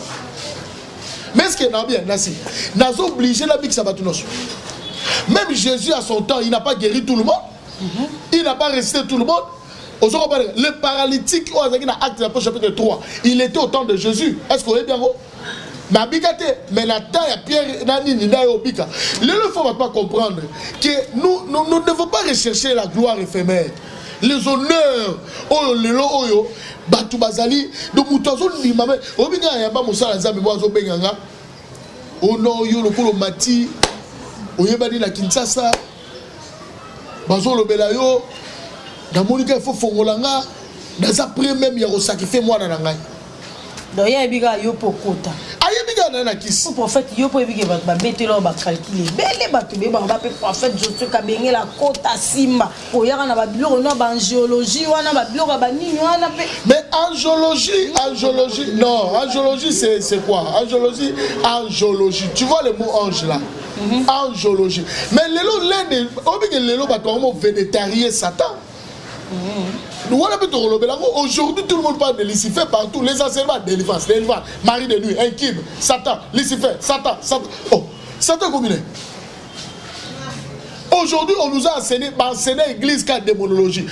Mais est-ce qu'il y a bien, Nassi? N'a obligé la big sabatunos. Même Jésus à son temps, il n'a pas guéri tout le monde. Il n'a pas resté tout le monde. Le paralytique, acte de chapitre 3, il était au temps de Jésus. Est-ce qu'on est bien gros? Mais la taille Pierre Nani Nida Obika. Il ne faut pas comprendre que nous ne devons pas rechercher la gloire éphémère. Les honneurs, oh lelo oyo, batu bazali, do mutazo ni mame, obinga yamba musala nzambe boazo benganga. Oh non yo lokolo mati, oyebani na Kinshasa. Bazo lobela yo, na monika il faut fongolanga, dans après même ya ko sacrifier moi na ngai. Donc il y a biga yo pokota. Ayebiga na kisi. Le prophète yo po biga ba betelo ba calculer. Bele ba to be ba pe prophète Josué ka bengé la kota simba. O yaka na ba biloko na ba géologie wana ba biloko ba nini wana pe. Mais angiologie, non, angiologie c'est quoi? Angiologie. Tu vois le mot ange là? Angiologie. Mais lelo lende, obiga lelo ba to mo végétarien Satan. Aujourd'hui, tout le monde parle de Lucifer partout. Les enseignements, délivrance, Marie de nuit, Inquibe, Satan, Lucifer, Satan. Oh, Satan combiné. Aujourd'hui, on nous a enseigné l'église qui a démonologie.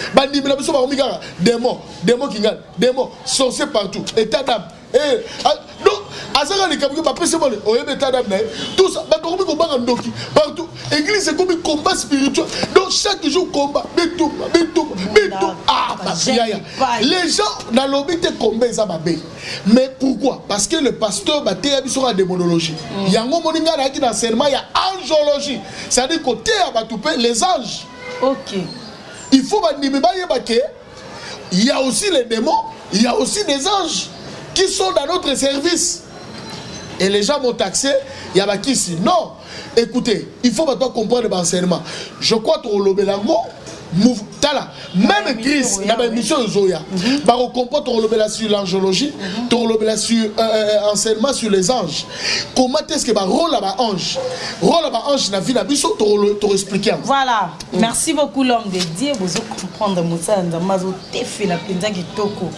Démon, démon qui gagne, démon, sorcier partout, état d'âme. Donc, tout ça, partout. L'église c'est comme un combat spirituel. Donc chaque jour combat, les gens dans l'objet combat ça va bien. Mais pourquoi? Parce que le pasteur Batéa sur la démonologie. Il y a un moment qui dans l'enseignement, il y a angelologie. C'est-à-dire côté les anges. Ok. Il faut il y a aussi les démons, il y a aussi des anges qui sont dans notre service. Et les gens m'ont taxé, il y a qui ici. Non, écoutez, il faut maintenant comprendre l'enseignement. Je crois que l'Obelango, même Christ, il y a une mission de Zoya. On comprend sur l'angelologie, sur enseignement sur les anges. Comment est-ce que rôle à ange na vie na biso to expliquer. Voilà. Merci beaucoup l'homme de Dieu, vous comprendre Moussa Nzamazo te fait la penza kitoko.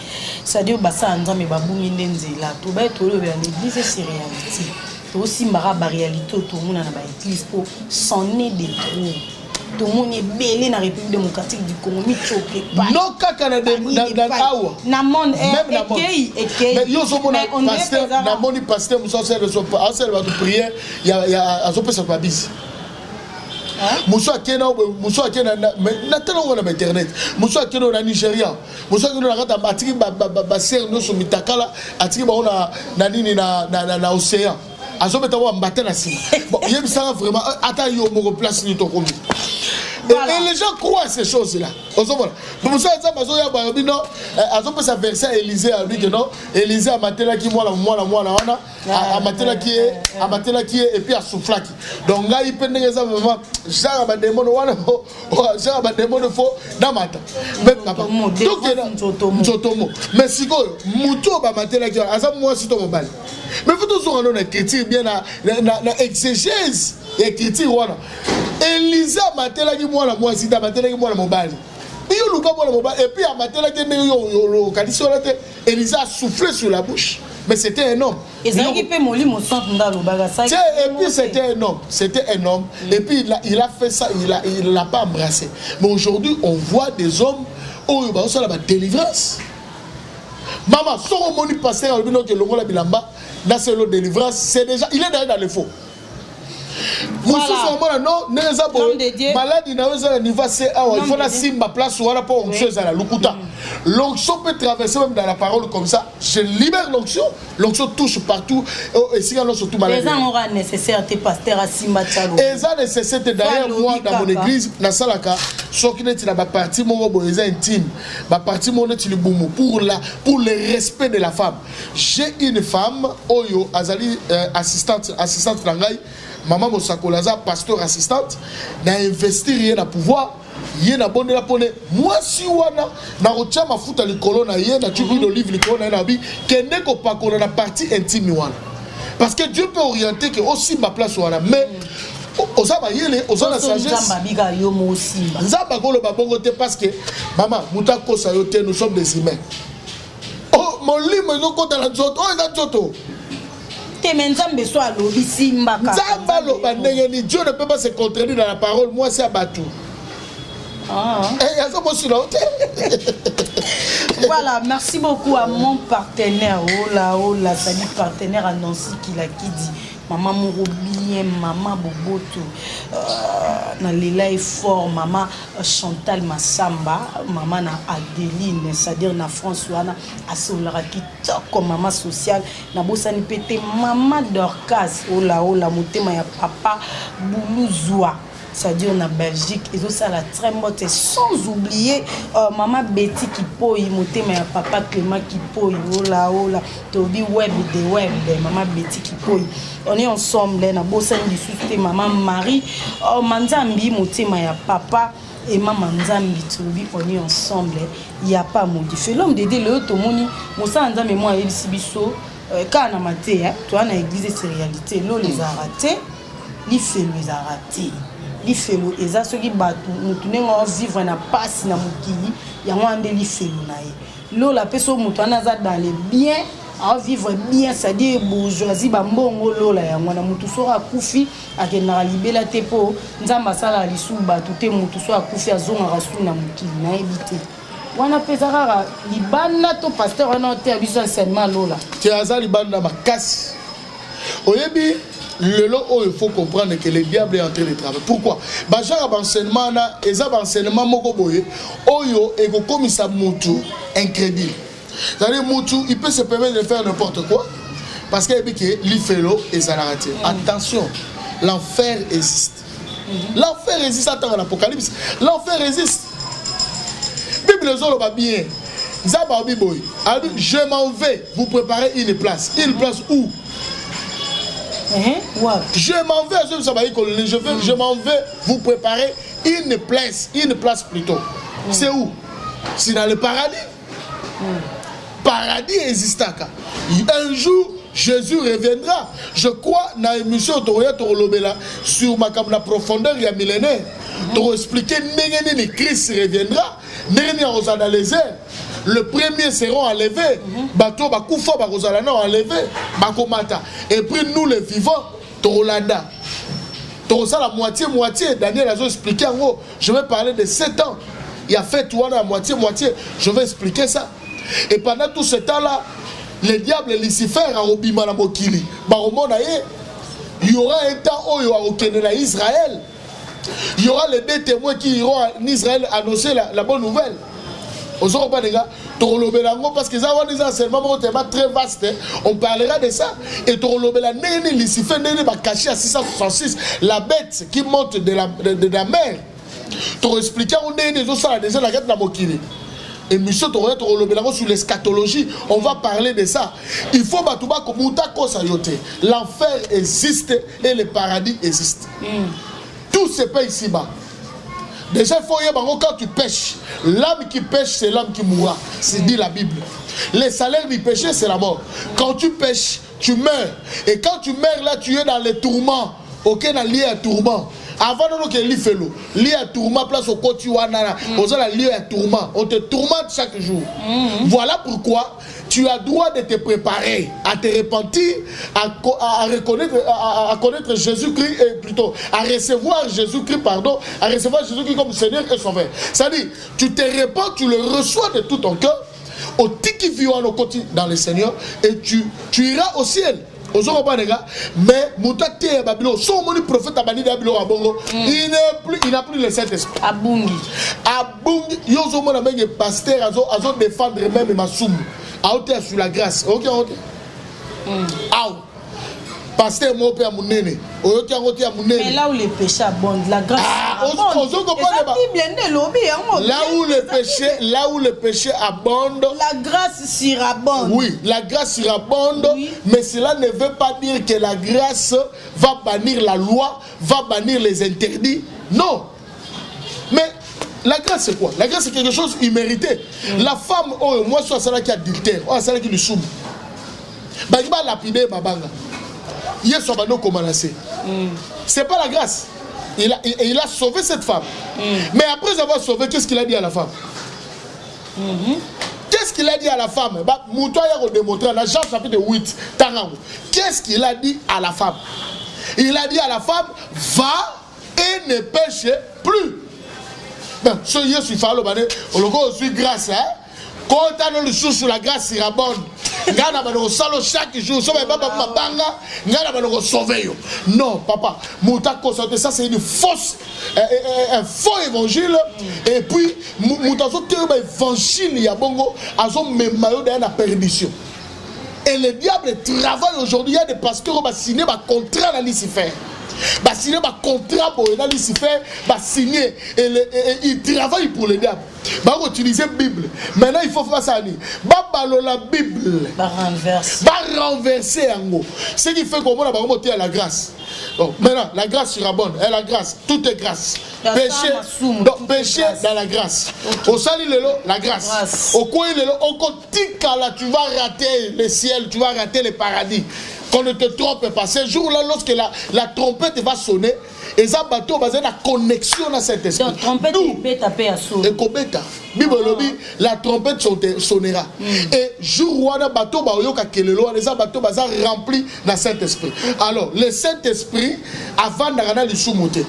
C'est-à-dire basa nzambe babumi ndenzela. To ba to le l'église c'est réalité. To aussi mara ba réalité to mona na ba église pour s'en est des trous. Tout le monde est belé dans la République démocratique du Congo. Non, kaka dans awa. Na monde même mais yo so mona pasteur, na moni pasteur muso c'est le va de prière, il y a azope ça pas bis. Muso akena na tellement na internet. Muso akena na Nigeria. Muso akena na kata atiki ba ser no so mitakala, atiki ba na nini na océan. Azope tawa mbaté na sima. Bon, il y a ça vraiment attends yo mo place ni to komi. Et les gens croient à ces choses-là. Pour ça, ça verset à Élisée a dit que non, Élisée a maté là qui a maté là qui est et puis a soufflé. Donc là, il peut dire ça vraiment. Genre un démon de faux dans ma tête. Mais si quoi, Moutou va mater là qui a moi si ton mobile. Mais vous tous on a critique bien na exégèse et critique voilà. Élisée a maté là qui moi si ta maté là qui moi mobile. Et puis à matin là Élisée a soufflé sur la bouche. Mais c'était un homme. Et puis c'était un homme. C'était un homme. Et puis il a fait ça, il l'a pas embrassé. Mais aujourd'hui, on voit des hommes où il y a la délivrance. Maman, son moni pasteur al bino que longo la bilamba, là c'est le délivrance, c'est déjà il est dans le faux. Voilà. Non, malade il n'a niveau c'est il faut la simba place voilà pour onction à la lukuta. L'onction peut traverser même dans la parole comme ça. Je libère l'onction, l'onction touche partout et si on surtout malade. Les gens aura nécessaire tes pasteurs à simba tchalo. Et ça nécessaire derrière moi dans mon église na salaka, so qui n'est la partie mon boyeza intime, ma partie mon est le boumou pour le respect de la femme. J'ai une femme oyo azali assistante nangai. Maman Mosakolaza, pasteur assistante, n'a investi rien à pouvoir, yé a bonne la poney. Moi, si wana, n'a retia ma fout à l'école, n'a yé, n'a tué d'olive, l'école, n'a bi, qu'elle n'est pas qu'on a la partie intime wana. Parce que Dieu peut orienter que aussi ma place wana, mais osaba yele, osaba la sagesse. Nzamba golo babongote parce que maman, mutako sayote, nous sommes des humains. Oh, mon lit, mais non, quand elle a zoto, oh, elle a zoto. Dieu ne peut pas se contredire dans la parole. Moi, c'est Abatou. Voilà, merci beaucoup à mon partenaire. Oh là, salut partenaire à Nancy qui l'a qui dit. Maman Mourobien, maman Boboto, Nalela est fort, maman Chantal Massamba, maman na Adeline, c'est-à-dire na François, na Asolara qui comme maman sociale, na Bossani Pété, maman Dorcas, oh là, motema ya papa Boulouzoua. C'est-à-dire en Belgique, et ça la très motte, sans oublier maman Betty qui poye, monter mais papa Clément qui poye, oh là, Toby web, maman Betty qui poye. On est ensemble, on a bossé du soutien, maman Marie, Manzambi, monter mais papa et maman Nzambi, on est ensemble, il n'y a pas modifié. L'homme d'aider le tout moni, Moussa Nzambi moi il sibiso, quand on a maté, toi on a église ces réalités, l'eau les a ratés, les faits les a ratés. Li felo eza soki batu mutu nengo vivre na passe na mukili yango ande li felo na ye lo la peso mutu anaza dans les biens à vivre bien, c'est-à-dire bourgeoisie, bambongo lola ya mwana mutu sora kufi akena libela tepo nzamba sala lisuba tout mutu sora kufi azonga rasu na mukili na ebité. Wana pesara libana to pasteur wana te abiso enseignement lola. Tu as libana makasi. Oyebi lelo il faut comprendre que le diable est en train de travailler. Pourquoi? Bajara enseignement na eza enseignement moko boye oyo eko komisa mutu incrédule. C'est-à-dire mutu il peut se permettre de faire n'importe quoi parce que l'ifelo et ça raté. Attention, l'enfer existe. L'enfer existe attends l'Apocalypse. L'enfer existe. Bible zolo ba bien. Zaba biboy. Je m'en vais vous préparer une place. Une place où? Je m'en vais, je m'en vais vous préparer une place plutôt. C'est où? C'est dans le paradis. Paradis existe. Un jour, Jésus reviendra. Je crois dans l'émission sur la profondeur il y a millénaire. Pour expliquer que Christ reviendra, dans les airs. Le premier seront enlevés, bateau bakoufa bakozalana enlevé, bakomata. Et puis nous les vivants, Torolanda. Torosa la moitié. Daniel a expliqué en gros. Je vais parler de 7 ans. Il a fait toi la moitié. Je vais expliquer ça. Et pendant tout ce temps-là, le diable Lucifer a obima na mokili. Il y aura un temps où il y aura Israël. Il y aura les 2 témoins qui iront en Israël annoncer la bonne nouvelle. Parce que ça va des enseignements très vastes. On parlera de ça. Et Lucifer caché à 666. La bête qui monte de la mer. Pour expliquer on est déjà la guerre de la Mokili. Et monsieur sur l'eschatologie, on va parler de ça. Il faut que l'enfer existe et le paradis existe. Tout se paye ici-bas. Déjà, il faut y avoir quand tu pêches. L'âme qui pêche, c'est l'âme qui mourra. C'est dit la Bible. Le salaire du péché, c'est la mort. Quand tu pêches, tu meurs. Et quand tu meurs, là, tu es dans les tourments. Ok, dans lié à tourment. Avant de nous faire l'eau, lié à tourment, place au côté, on a lié à tourment. On te tourmente chaque jour. Voilà pourquoi tu as droit de te préparer, à te repentir, à reconnaître, à connaître Jésus-Christ, plutôt, à recevoir Jésus-Christ, à recevoir Jésus-Christ comme Seigneur et Sauveur. C'est-à-dire, tu te repens, tu le reçois de tout ton cœur, au tiki vivant au côté dans le Seigneur, et tu iras au ciel. Mais Moutaté Babylone, son prophète Abani Babylone à Bongo, il n'a plus le Saint-Esprit. Abungi. Abungi, Yozo Mona Menge pasteur, azo défendre même ma somme. À hauteur sur la grâce. Ok, ok. Pasteur mon père mon néné. Mais là où le péché abonde, la grâce. Là où le péché abonde, la grâce surabonde. Oui, la grâce surabonde, oui. Mais cela ne veut pas dire que la grâce va bannir la loi, va bannir les interdits. Non. Mais la grâce c'est quoi? La grâce c'est quelque chose immérité. La femme, oh, moi je suis celle qui adultère, oh, celle qui lui soume. Bah, il va lapider ma banga. C'est pas la grâce. Il a sauvé cette femme. Mais après avoir sauvé, qu'est-ce qu'il a dit à la femme? Qu'est-ce qu'il a dit à la femme? Jean chapitre 8. Qu'est-ce qu'il a dit à la femme? Il a dit à la femme, va et ne pêche plus. Ben, ce Yesu falo bane, on suis grâce, hein? Quand on a le sous sur la grâce, il rabonne. Ngana ba salo chaque jour, so ba mabanga, ngana ba sauver yo. Non, papa, mutako ça c'est une fausse un faux évangile et puis mutazo te ba évangile ya bongo azo memayo dans la perdition. Et le diable travaille aujourd'hui, il y a des pasteurs qui ont signé un contrat à Lucifer. Bah signer un contrat pour Lucifer, bah signer et il travaille pour le diable. Bah utiliser la Bible. Maintenant il faut faire ça. Bah la Bible. Bah renverser en gros. Ce qui fait qu'on va remonter à la grâce. Donc maintenant la grâce sera bonne. Et la grâce, tout est grâce. Péché dans la grâce. Au sali la grâce. Au coin au côté là tu vas rater le ciel, tu vas rater le paradis. qu'on ne te trompe pas. Ce jour-là, lorsque la trompette va sonner, et ça bateau basé la connexion à cet esprit. Donc trompette et kobeta. Bible lobby, la trompette sonnera. Et jour où on a bateau baoyoka kelelo, les bateaux bazar rempli dans cet esprit. Alors le Saint-Esprit avant d'arriver le soumoté,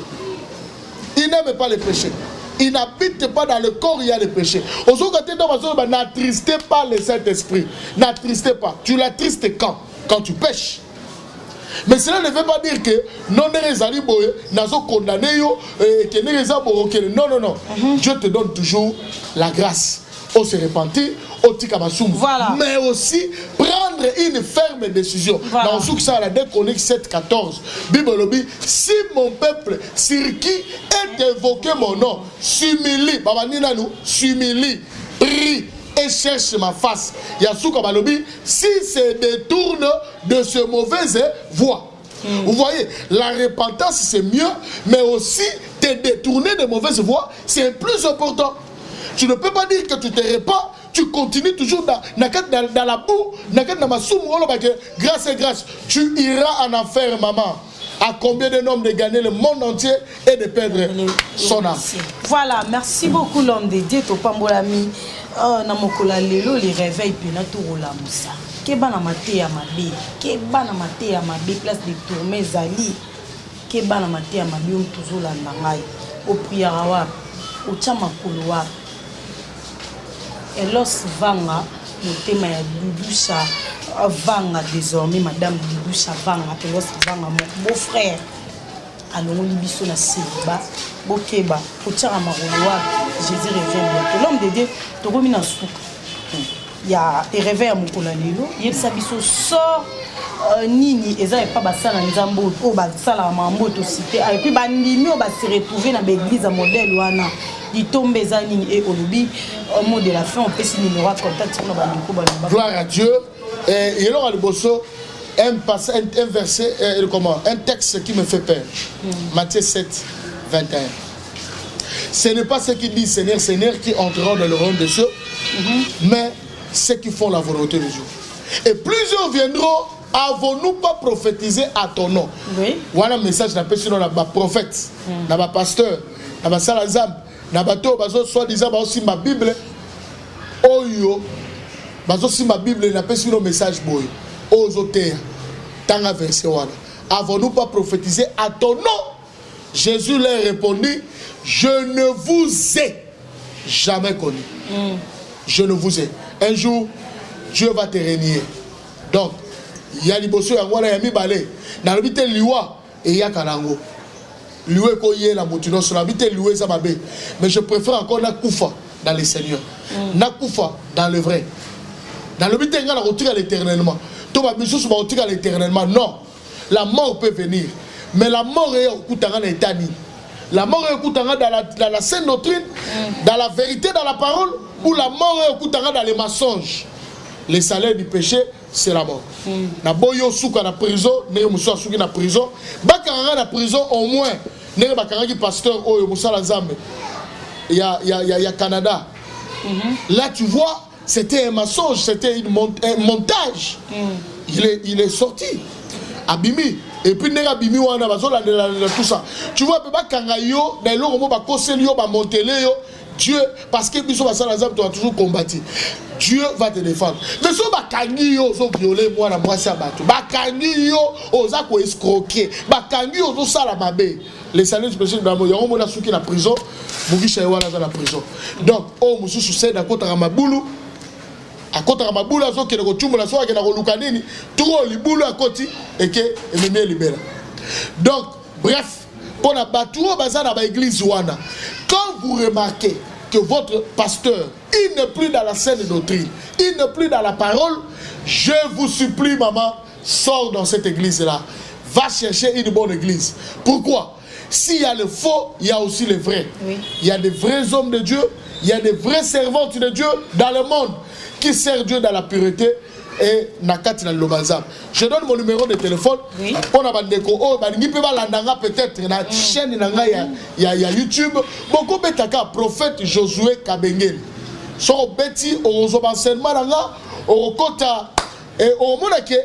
il n'aime pas les péchés. Il n'habite pas dans le corps, il y a le péché. N'attristez pas le Saint-Esprit. N'attristez pas. Tu l'attristes quand? Quand tu pêches. Mais cela ne veut pas dire que non, non. Dieu te donne toujours la grâce. On se repentit, on tika basum. Voilà. Mais aussi prendre une ferme décision. Voilà. Dans Souksa, la 2 Chroniques 7:14, Bible lobby, si mon peuple sur qui est évoqué mon nom, s'humilie, babanina nous, s'humilie, prie et cherche ma face. Yasuka balobi, si se détourne de ce mauvaise voie. Vous voyez, la repentance c'est mieux, mais aussi te détourner de mauvaises voies, c'est plus important. Tu ne peux pas dire que tu te repens, tu continues toujours dans la boue, grâce et grâce. Tu iras en enfer, maman. À combien de hommes de gagner le monde entier et de perdre son âme. Voilà, merci beaucoup l'homme de Dieu, Topambolami. Namokola lelo les réveils pena tourla musa. Keba na mate ya mabe, keba na mate ya mabe place de tourmer zali. Keba na mate ya mabe on toujours la ngai. Au priara wa, au chama koloa. Elos vanga, le thème ya Dudusha vanga désormais madame Dudusha vanga, elos vanga mon beau-frère. Allons libiso na seba, bokeba, au chama koloa. Jésus revient bientôt. L'homme de Dieu, tu remis dans souk. Il y a des réveils à mon colalelo. Il y a des sort nini et ça n'est pas ça dans Zambo ou ça la mambo to cité. Et puis bandimi on va se retrouver dans l'église à modèle ouana. Il tombe zanini et olobi au mot de la fin on peut se numéro à contact sur nos bandiko bandiko. Gloire à Dieu. Et il y a le bosso un verset un texte qui me fait peur. Matthieu 7, 21. Ce n'est pas ceux qui disent Seigneur, Seigneur qui entreront dans le royaume des cieux, mais ceux qui font la volonté de Dieu. Et plusieurs viendront, avons-nous pas prophétisé à ton nom? Oui. Voilà un message d'appel sur le prophète, le pasteur, le salazam, le bateau, soi-disant, aussi ma Bible. Oyo, aussi ma Bible, l'appel sur le message boy. Ozotea, tanga verset voilà. Avons-nous pas prophétisé à ton nom? Jésus leur répondit, je ne vous ai jamais connu. Je ne vous ai. Un jour, Dieu va te régner. Donc, il y a l'ibosio, il y a mi balé. Dans le bite liwa, et il y a kanango. Liwe koye la moutinon, sur la bite liwe ça mabé. Mais je préfère encore na koufa dans le Seigneur. Na koufa dans le vrai. Dans le bite, il y a la retire l'éternellement. Tout va bien sûr, va retirer l'éternellement. Non. La mort peut venir. Mais la mort est au Koutanga d'Étani. La mort est au Koutanga dans la sainte doctrine, dans la vérité, dans la parole, ou la mort est au Koutanga dans les mensonges. Le salaire du péché, c'est la mort. Na boyo souka na prison, ne muso souki na prison, bakanga na prison au moins, ne bakanga ki pasteur oyo musala zambe. Il y a Canada. Là tu vois, c'était un mensonge, c'était un montage. Il est sorti. Abimi. Et puis nega bimi wana bazola tout ça. Tu vois beba kanga yo na eloko mo ba koseli yo ba montele yo Dieu parce que biso ba sala zam tu as toujours combattu. Dieu va te défendre. Mais so ba kangi yo so violer moi na mwasi abato. Ba kangi yo oza ko escroquer. Ba kangi yo zo sala mabe. Les salles spéciales dans yo mo na suki na prison, mugisha wana dans la prison. Donc oh mususu c'est na kota mabulu. À côté de ma boule, à côté de la boule, à côté de la boule, à côté de la boule. Donc, bref, pour la bateau, dans l'église, quand vous remarquez que votre pasteur, il n'est plus dans la saine doctrine, il n'est plus dans la parole, je vous supplie, maman, sors dans cette église-là. Va chercher une bonne église. Pourquoi? S'il y a le faux, il y a aussi le vrai. Oui. Il y a des vrais hommes de Dieu, il y a des vraies servantes de Dieu dans le monde qui servent Dieu dans la pureté et nakati na lobazam. Je donne mon numéro de téléphone. Oui. Pour la bandeko, oh, peut-être na chaîne il y a YouTube. Beaucoup betaka prophète Josué Kabengel. So beti o enseignement nanga o kota et au monake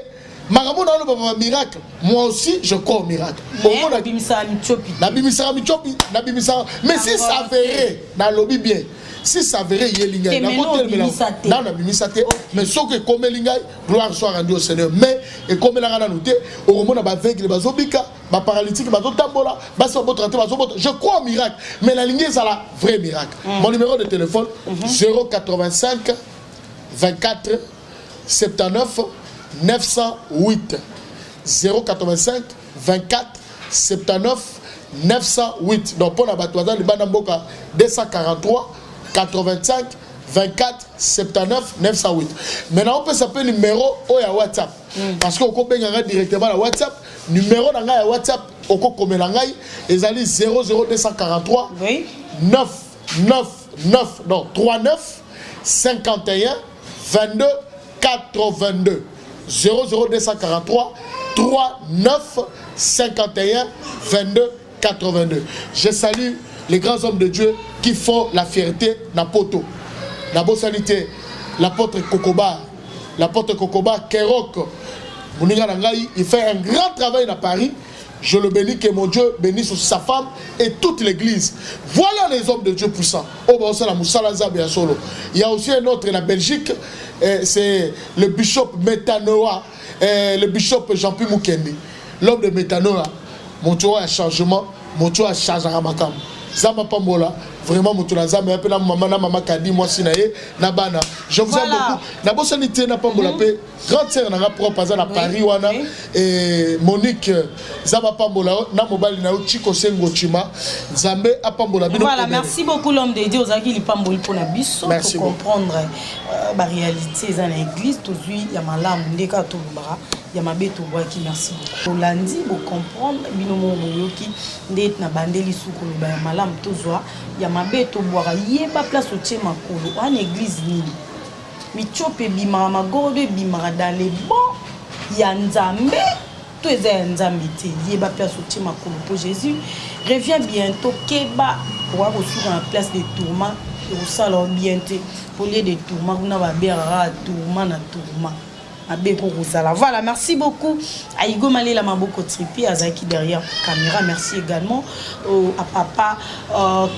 Makambo na un miracle. Moi aussi, je crois au miracle. Mais si ça verrait, dans le lobby bien, si ça verrait, il y a l'ingay. Mais sauf que comme l'ingay, gloire soit rendue au Seigneur. Mais, et comme la rana noté, au moment où on va vaincre les bazobika, ma paralytique, ma tambola, je crois au miracle. Mais la lignée, c'est un vrai miracle. Mon numéro de téléphone, 085 24 79 908. 085 24 79 908. Donc pour la batoise, le Banamboka 243 85 24 79 908. Maintenant on peut s'appeler numéro au WhatsApp. Parce qu'on peut directement à WhatsApp. Numéro dans la WhatsApp, au Koko Melangai, ils allaient 00243 9 9 9 non 39 51 22 82. 00243 39 51 22 82. Je salue les grands hommes de Dieu qui font la fierté Napoto. La bossalité, l'apôtre Kokoba, Kerok, il fait un grand travail à Paris. Je le bénis, que mon Dieu bénisse aussi sa femme et toute l'église. Voilà les hommes de Dieu puissants. Il y a aussi un autre en Belgique, c'est le bishop Metanoa, le bishop Jean-Pierre Moukendi. L'homme de Metanoa, mon Dieu a un changement, mon Dieu a changé à Makam. Zama Pambola, vraiment, mon Dieu a un maman Kadi, moi Sinaé, Nabana. Je vous aime beaucoup. Nabo Sanité n'a pas molapé. Grande sœur n'a pas propre à Paris, Wana. Et Monique, Zama Pambola, Namobali Nao, Chico Sengo Chima, Zambe Apambola. Voilà, merci beaucoup l'homme de Dieu, Ozaki Lipamboli pour la biso, pour comprendre la réalité dans l'église. Aujourd'hui, il y a Malam, Ndeka Touloubara, il y a Mabeto Boaki, merci beaucoup. Lundi, pour comprendre, Binomo Boyoki, Ndet Nabandeli Soukoloba, il y a Malam Tozoa, il y a Mabeto Boara, il n'y a pas place au Tchéma Kolo, en église Nini. Michope Bimara, Magorbe Bimara, dans les bons, il y a Nzambe. Tous les Nzambe, il n'y a pas place au Tchéma Kolo pour Jésus. Reviens bientôt, Keba, pour avoir reçu dans la place des tourments, et au salon bientôt, pour les des tourments, on a bien tourment, voilà, merci beaucoup à Igo Malela Maboko Tripi, à Zaki derrière la caméra. Merci également à papa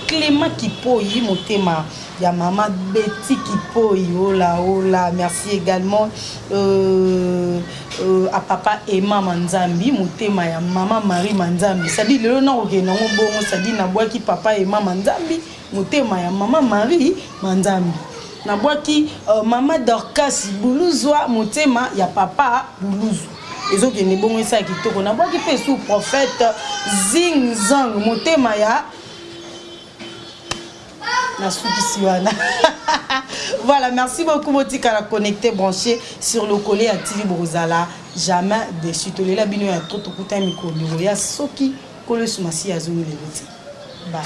Clément Kipoyi, mon thème. Il y a maman Betty Kipoyi, hola. Merci également à papa Emma Manzambi, mon thème. Il y a maman Marie Manzambi. Ça dit le nom, ça dit Nabouaki papa Emma Manzambi, mon thème. Il y a maman Marie Manzambi. Nabouaki maman Dorcas Boulouzwa motema ya papa Boulouzou ezoki ne bongo ça kitoko nabouaki pe sous prophète Zing Zang motema ya Nasukisiwana. Voilà, merci beaucoup Motika la connecté branché sur le collier à TV Brozala, jamais déçu to lela bino ya trop to kuta mikolo ya soki kolo sumasi azumi le bye.